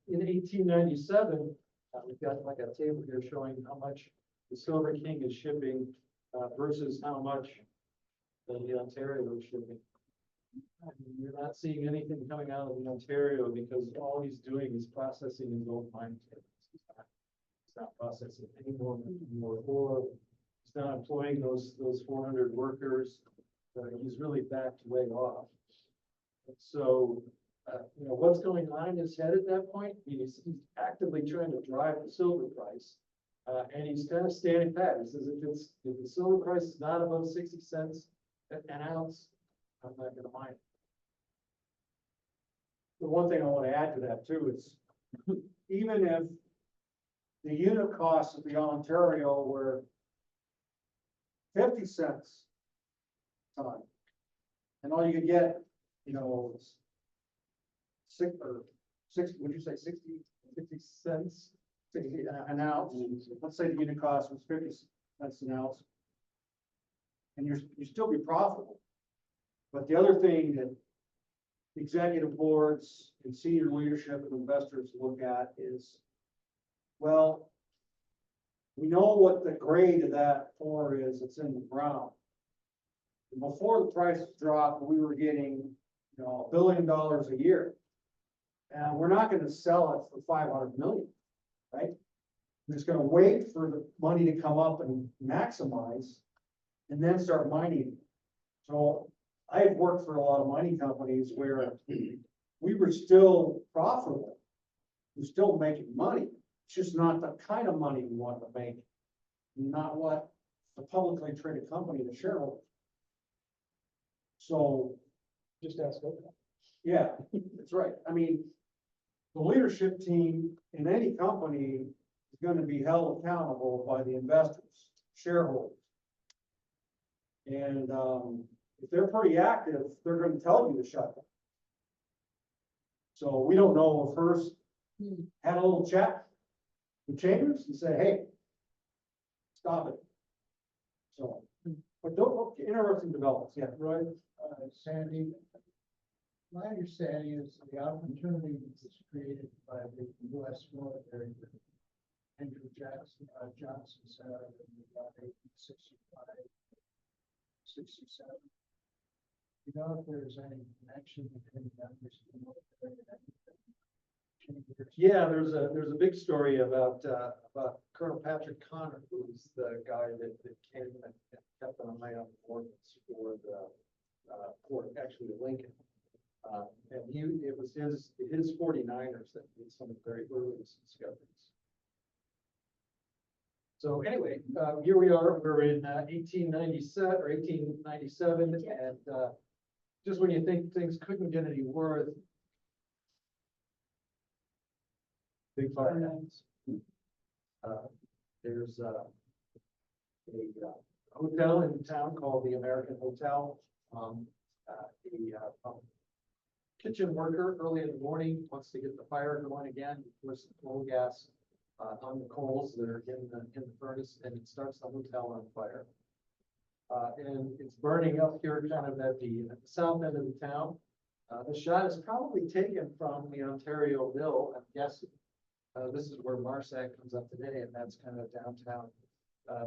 1897, we've got like a table here showing how much the Silver King is shipping versus how much the Ontario is shipping. You're not seeing anything coming out of the Ontario, because all he's doing is processing his old mine tables. He's not processing any more ore. He's not employing those 400 workers. He's really backed way off. And so, what's going on in his head at that point? He's actively trying to drive the silver price, and he's kind of standing pat. He says, if the silver price is not above 60 cents an ounce, I'm not going to mine it. The one thing I want to add to that too is, even if the unit costs of the Ontario were 50 cents a ton, and all you could get, would you say 50 cents an ounce? Let's say the unit cost was 50 cents an ounce, and you still be profitable. But the other thing that executive boards and senior leadership and investors look at is, well, we know what the grade of that ore is that's in the ground. And before the prices dropped, we were getting, $1 billion a year. And we're not going to sell it for 500 million, right? We're just going to wait for the money to come up and maximize, and then start mining. So I had worked for a lot of mining companies where we were still profitable. We're still making money. It's just not the kind of money we want to make, not what the publicly traded company, the shareholders. So, Just ask Oprah. yeah, that's right. I mean, the leadership team in any company is gonna be held accountable by the investors, shareholders. And, if they're pretty active, they're gonna tell you to shut down. So we don't know if Hearst had a little chat with Chambers and said, hey, stop it. So, but don't, interesting developments, yeah. Right, Sandy, my understanding is the opportunity was created by the U.S. military. Andrew Johnson set out in about 1865, 67. You know if there's any connection between members of the military and anything? Yeah, there's a big story about Colonel Patrick Connor, who was the guy that came and kept an eye on the ordnance for actually Lincoln. And it was his 49ers that made some of the very earliest discoveries. So anyway, here we are, we're in 1897 or 1897, and just when you think things couldn't get any worse, big fire happens. There's a hotel in town called the American Hotel. The kitchen worker early in the morning wants to get the fire going again, pours some coal gas on the coals that are in the furnace, and it starts the hotel on fire. And it's burning up here kind of at the south end of the town. The shot is probably taken from the Ontario Mill, I'm guessing. This is where Marsac comes up today, and that's kind of downtown,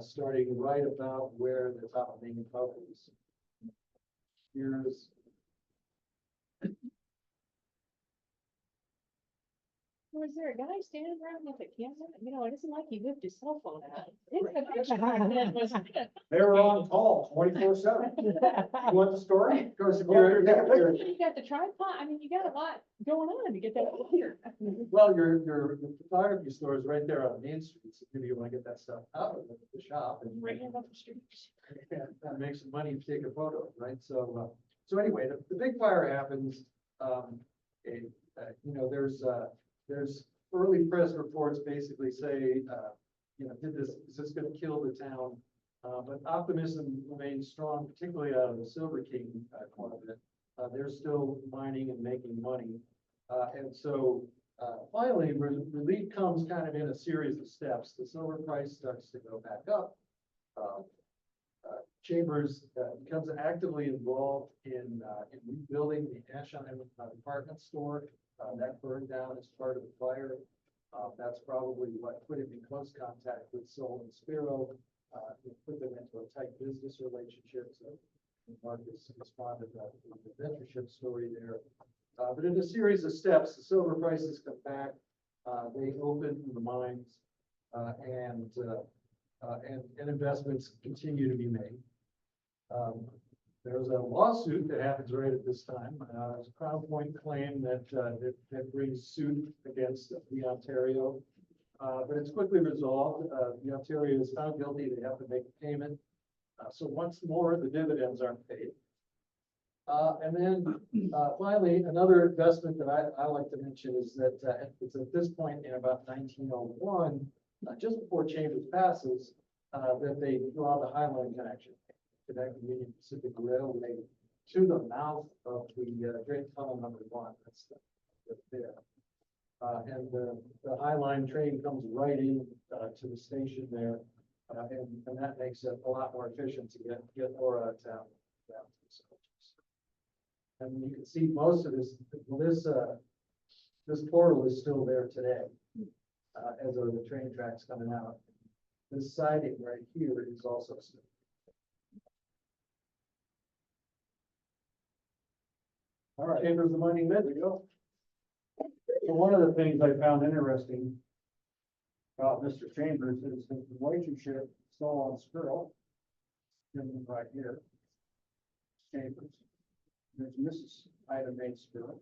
starting right about where the top of Main Pub is. Here's. Was there a guy standing around with a camera? You know, it isn't like he whipped his cell phone out. It's a picture back then, wasn't it? They were on call 24/7. You want the story? Of course, You're- You got the tripod, I mean, you got a lot going on to get that clear. Well, your photography store is right there on Main Street, so maybe you want to get that stuff out of the shop and Right up the street. and make some money to take a photo, right? So, so anyway, the big fire happens. You know, there's early press reports basically say, you know, is this going to kill the town? But optimism remains strong, particularly out of the Silver King quadrant. They're still mining and making money. And so finally, relief comes kind of in a series of steps. The silver price starts to go back up. Chambers becomes actively involved in rebuilding the Aschheim department store. That burned down as part of the fire. That's probably what put him in close contact with Sol and Spiro, put them into a tight business relationship. So Marcus responded to the mentorship story there. But in a series of steps, the silver prices come back. They open the mines, and investments continue to be made. There's a lawsuit that happens right at this time. It's a Crown Point claim that brings suit against the Ontario. But it's quickly resolved. The Ontario is found guilty. They have to make a payment. So once more, the dividends aren't paid. And then finally, another investment that I like to mention is that it's at this point in about 1901, just before Chambers passes, that they draw the Highline connection, connect the Union Pacific Railway to the mouth of the Great Tunnel #1. That's there. And the Highline train comes right in to the station there, and that makes it a lot more efficient to get ore out of town. Down to the soldiers. And you can see most of this. This portal is still there today, as are the train tracks coming out. This siding right here is also still. All right, Chambers of Mining, there we go. So one of the things I found interesting about Mr. Chambers is his relationship, Sol and Spiro, right here. Chambers. There's Mrs. Ida Mae Spiro.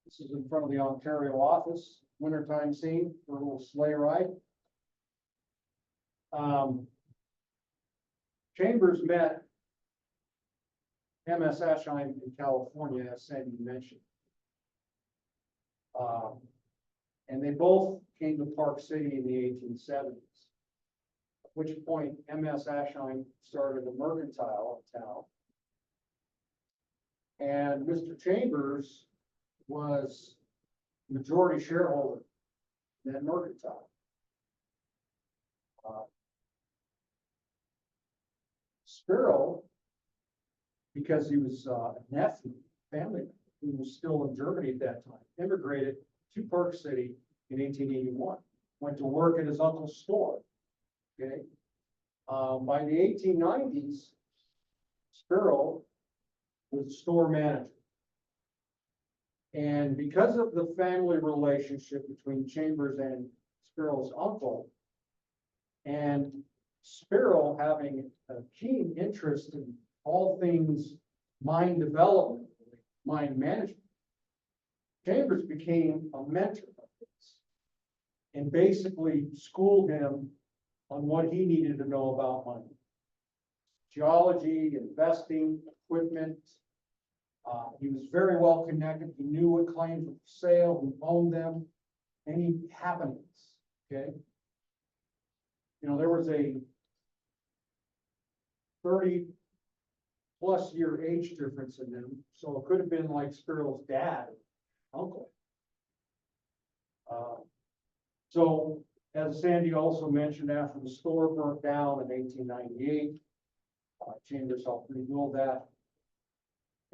This is in front of the Ontario office, wintertime scene for a little sleigh ride. Chambers met MS Aschheim in California, as Sandy mentioned. And they both came to Park City in the 1870s. At which point MS Aschheim started a mercantile in town. And Mr. Chambers was majority shareholder in that mercantile. Spiro, because he was a nephew, family, who was still in Germany at that time, immigrated to Park City in 1881, went to work at his uncle's store. Okay. By the 1890s, Spiro was the store manager. And because of the family relationship between Chambers and Spiro's uncle, and Spiro having a keen interest in all things mine development, mine management, Chambers became a mentor of his and basically schooled him on what he needed to know about mining. Geology, investing, equipment. He was very well connected. He knew what claims were for sale, who owned them, any happenings, okay? You know, there was a 30+ year age difference in them, so it could have been like Spiro's dad, uncle. So, as Sandy also mentioned, after the store burnt down in 1898, Chambers helped rebuild that.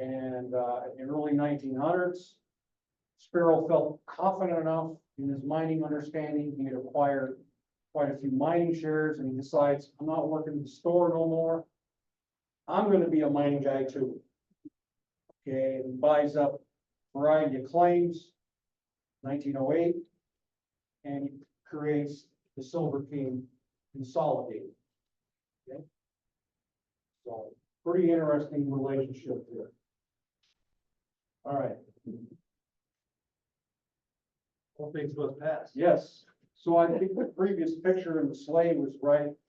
And in the early 1900s, Spiro felt confident enough in his mining understanding. He had acquired quite a few mining shares, and he decides, I'm not working in the store no more. I'm going to be a mining guy too. Okay, and buys up a variety of claims, 1908, and he creates the Silver King Consolidated. Okay, so pretty interesting relationship there. All right. All things must pass. Yes, so I think the previous picture in the sleigh was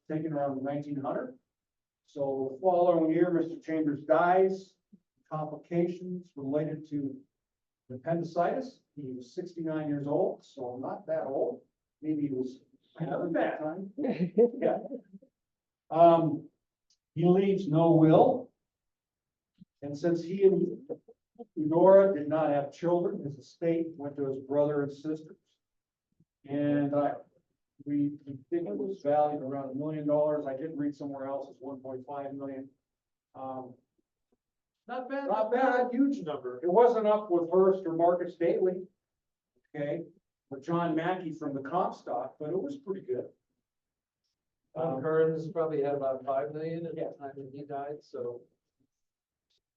taken around 1900. So the following year, Mr. Chambers dies, complications related to appendicitis. He was 69 years old, so not that old. Maybe he was at that time. Yeah. He leaves no will. And since he and Eudora did not have children, his estate went to his brother and sisters. And we think it was valued around $1 million. I did read somewhere else it's 1.5 million. Not bad. Not bad. Huge number. It wasn't up with Hearst or Marcus Daley, okay, or John Mackey from the Comstock, but it was pretty good. Kearns probably had about 5 million at Yeah. the time that he died, so.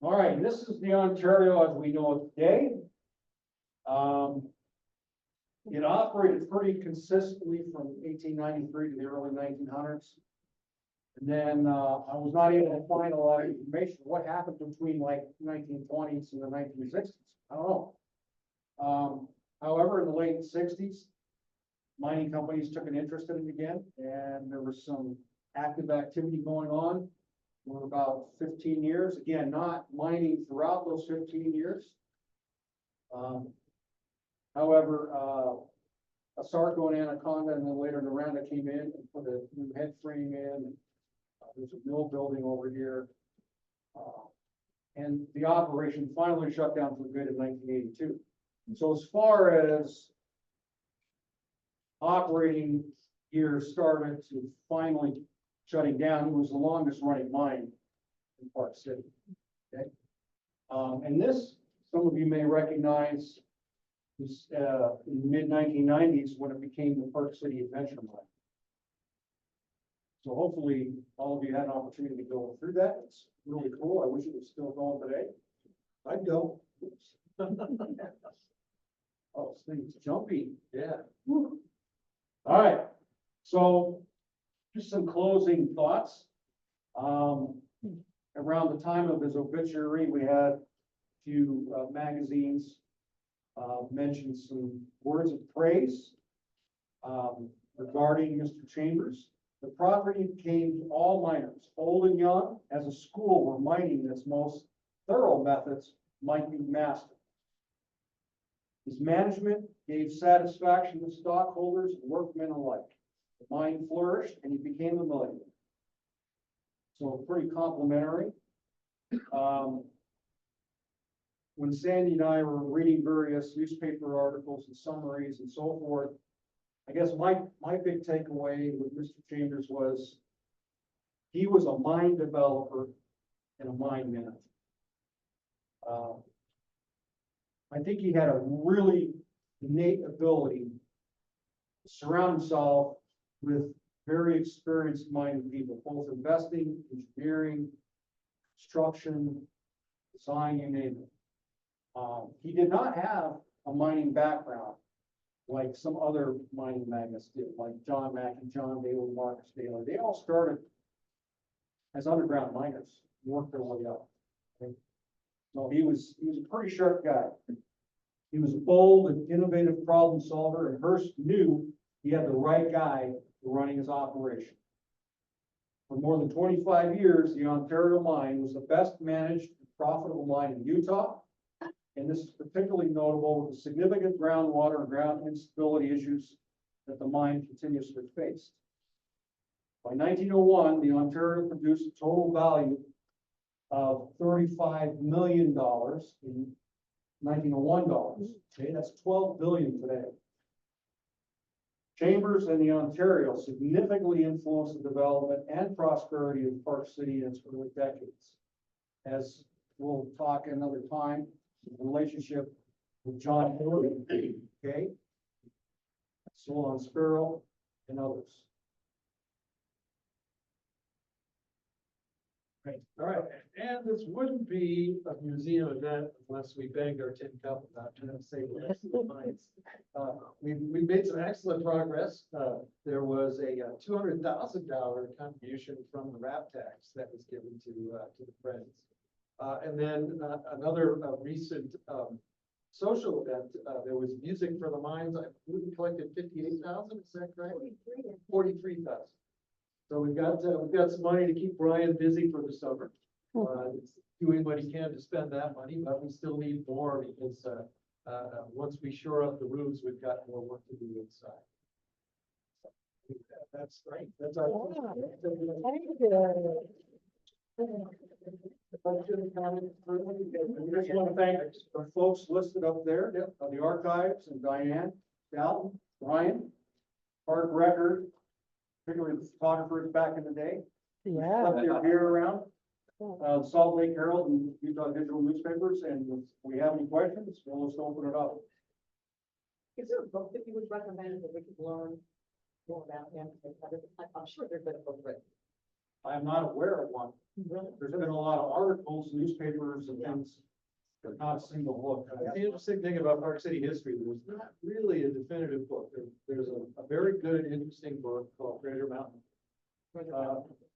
All right, and this is the Ontario as we know it today. It operated pretty consistently from 1893 to the early 1900s. And then I was not able to find a lot of information. What happened between like 1920s and the 1960s? I don't know. However, in the late 60s, mining companies took an interest in it again, and there was some active activity going on for about 15 years. Again, not mining throughout those 15 years. However, Asarco and Anaconda, and then later Noranda came in and put a new head frame in. There's a mill building over here. And the operation finally shut down for good in 1982. And so as far as operating years started to finally shutting down, it was the longest running mine in Park City. Okay. And this, some of you may recognize, was in the mid-1990s when it became the Park City Adventure Mine. So hopefully all of you had an opportunity to go through that. It's really cool. I wish it was still going today. I'd go. Oh, this thing's jumpy. Yeah. Whew. All right. So just some closing thoughts. Around the time of his obituary, we had a few magazines mention some words of praise regarding Mr. Chambers. The property came to all miners, old and young, as a school where mining is most thorough methods might be mastered. His management gave satisfaction to stockholders and workmen alike. The mine flourished and he became a millionaire. So pretty complimentary. When Sandy and I were reading various newspaper articles and summaries and so forth, I guess my big takeaway with Mr. Chambers was he was a mine developer and a mine manager. I think he had a really innate ability to surround himself with very experienced mining people, both investing, engineering, construction, design, you name it. He did not have a mining background like some other mining magnates did, like John Mackey, John Daly, Marcus Daley. They all started as underground miners, worked their way up. Okay? So he was a pretty sharp guy. He was a bold and innovative problem solver, and Hearst knew he had the right guy running his operation. For more than 25 years, the Ontario mine was the best managed and profitable mine in Utah. And this is particularly notable with the significant groundwater and ground instability issues that the mine continuously faced. By 1901, the Ontario produced a total value of $35 million in 1901 dollars. Okay, that's 12 billion today. Chambers and the Ontario significantly influenced the development and prosperity of Park City in its early decades. As we'll talk another time, the relationship with John Daly, okay, Solon Sparrow, and others. Right, all right, and this wouldn't be a museum event unless we banged our tin cup about trying to save the rest of the mines. We've made some excellent progress. There was a $200,000 contribution from the RAP tax that was given to the Friends. And then another recent social event, there was music for the mines. I believe we collected 58,000, is that correct? 43,000. So we've got some money to keep Brian busy for the summer. It's doing what he can to spend that money, but we still need more because once we shore up the roofs, we've got more work to do inside. So, that's right. That's our. I just want to thank the folks listed up there, the archives, and Diane, Al, Brian, Park Record, particularly the photographers back in the day. Yeah. Left their gear around, Salt Lake Herald and Utah Digital newspapers, and if we have any questions, we'll just open it up. Is there a book that you would recommend that we could learn more about him? I'm sure there's been a book written. I am not aware of one. There's been a lot of articles, newspapers, and things, but not a single book. The interesting thing about Park City history, there's not really a definitive book. There's a very good, interesting book called Greater Mountain,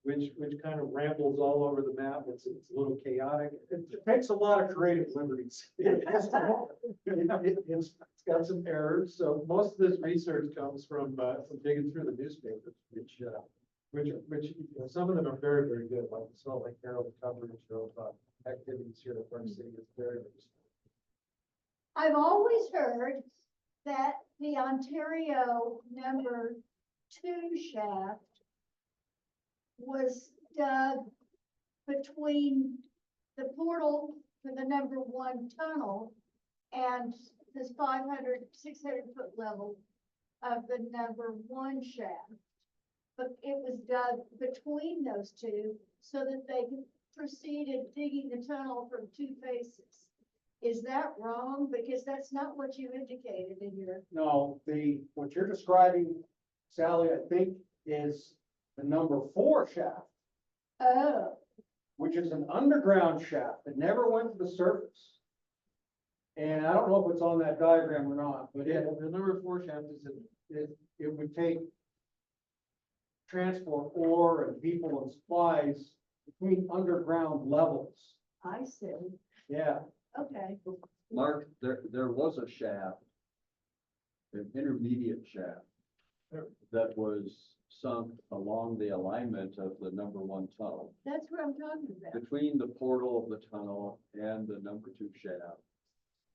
which kind of rambles all over the map. It's a little chaotic. It takes a lot of creative liberties. It's got some errors. So most of this research comes from digging through the newspapers, which some of them are very, very good. Like the Salt Lake Herald coverage of activities here at Park City is very, very strong. I've always heard that the Ontario number 2 shaft was dug between the portal for the number 1 tunnel and this 500, 600 foot level of the number 1 shaft. But it was dug between those two so that they proceeded digging the tunnel from 2 faces. Is that wrong? Because that's not what you indicated in your. No, what you're describing, Sally, I think is the number 4 shaft, Oh, which is an underground shaft that never went to the surface. And I don't know if it's on that diagram or not, but Yeah, the number 4 shaft is it would take transport ore and people and supplies between underground levels. I see. Yeah, Okay. Mark, there was a shaft, an intermediate shaft, that was sunk along the alignment of the number one tunnel, That's what I'm talking about. between the portal of the tunnel and the number two shaft,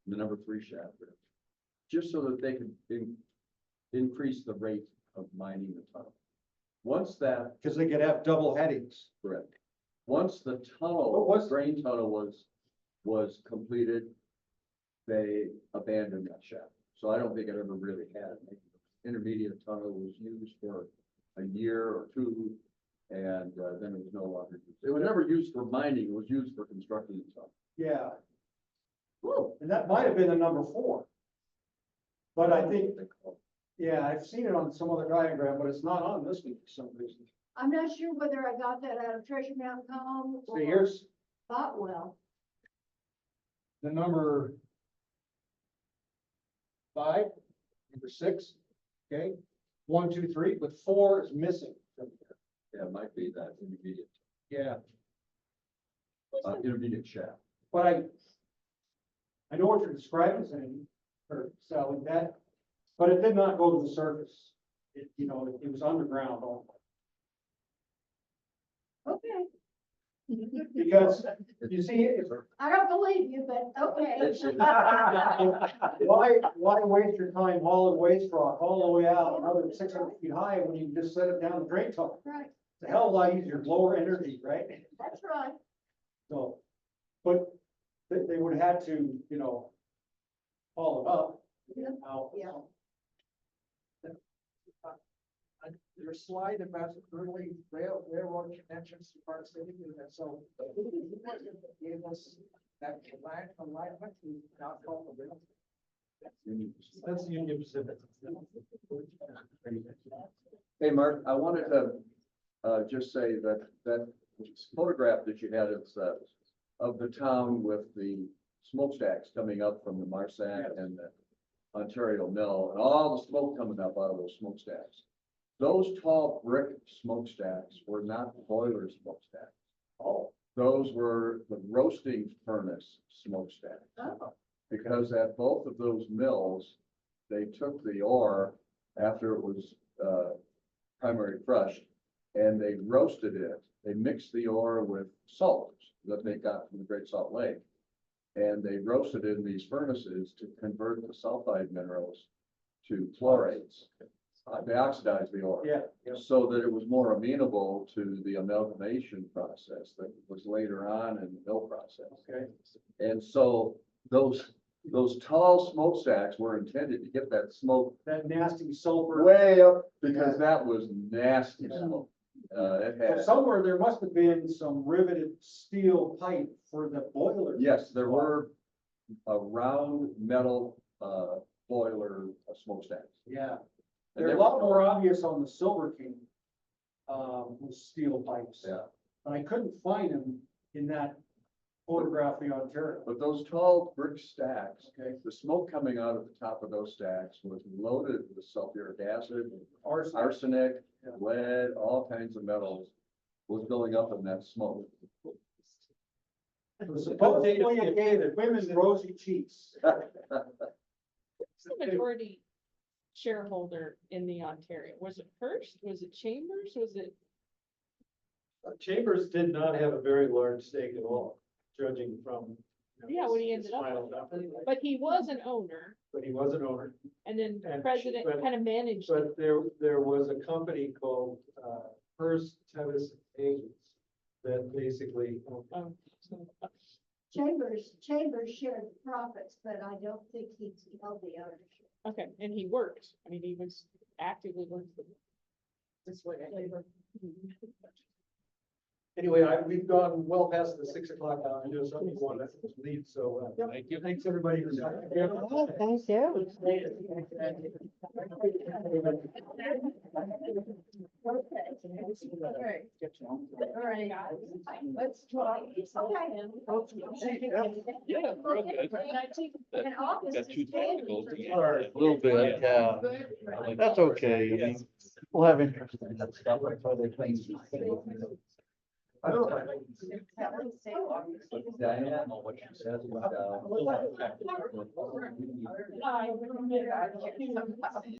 the number three shaft, just so that they could increase the rate of mining the tunnel. Once that, Because they could have double headings. correct, once the tunnel, What was- drain tunnel was completed, they abandoned that shaft. So I don't think it ever really had it. Intermediate tunnel was used for a year or two, and then it was no longer used. It was never used for mining, it was used for constructing the tunnel. Yeah. And that might have been the number 4. But I think, yeah, I've seen it on some other diagram, but it's not on this one for some reason. I'm not sure whether I got that out of Treasure Mountain Column So or here's Botwell. the number 5, number 6, okay? 1, 2, 3, but 4 is missing from here. Yeah, it might be that intermediate, Yeah. intermediate shaft. But I know what you're describing, Sandy, or Sally, that, but it did not go to the surface. It, it was underground only. Okay, Because, you see, it's, I don't believe you, but okay. why waste your time hauling waste rock all the way out another 600 feet high when you can just set it down the drain tunnel? Right, It's a hell of a lot easier, lower energy, right? that's right. So, but they would have had to, haul it up. Yeah. Out. Yeah. Your slide about early railroad connections to Park City, and so gave us that alignment, we now call the rail. That's Union Pacific. Hey, Mark, I wanted to, just say that photograph that you had of the town with the smokestacks coming up from the Marsac and the Ontario Mill, and all the smoke coming up out of those smokestacks. Those tall brick smokestacks were not boiler smokestacks. Oh, Those were the roasting furnace smokestacks. Oh, Because at both of those mills, they took the ore after it was primary crushed, and they roasted it. They mixed the ore with salt that they got from the Great Salt Lake. And they roasted it in these furnaces to convert the sulfide minerals to chlorates. They oxidized the ore. yeah. So that it was more amenable to the amalgamation process that was later on in the mill process. Okay. And so those tall smokestacks were intended to get that smoke That nasty sulfur. way up, because that was nasty smoke. It So had, somewhere there must have been some riveted steel pipe for the boiler. yes, there were a round metal, boiler smokestacks. Yeah, And they're they a lot more obvious on the Silver King, with steel pipes. Yeah. But I couldn't find them in that photograph of the Ontario. But those tall brick stacks, Okay. the smoke coming out of the top of those stacks was loaded with sulfuric acid, Ours, arsenic, Yeah. lead, all kinds of metals was going up in that smoke. supposedly it gave women rosy cheeks. Who's the majority shareholder in the Ontario? Was it Hearst? Was it Chambers? Was it? Chambers did not have a very large stake at all, judging from. Yeah, what he his ended up final with. number. But he was an owner, But he was an owner. and then And- president but- kind of managed it. But there was a company called, Hearst, Tevis, Haggin that basically, Um, so- Chambers shared the profits, but I don't think he held the ownership. Okay, and he worked. I mean, he was actively working. This way, anyway, we've gone well past the 6 o'clock hour. I know some people want to leave, so, thank you. Thanks, everybody. for coming. Thank you. All right, let's talk. Yeah, real good. And August Got two is Daly. technicals. A little bit, yeah. That's okay. I mean, we'll have interest in that stuff. That's why they play. I don't know. But Diane, what she says about,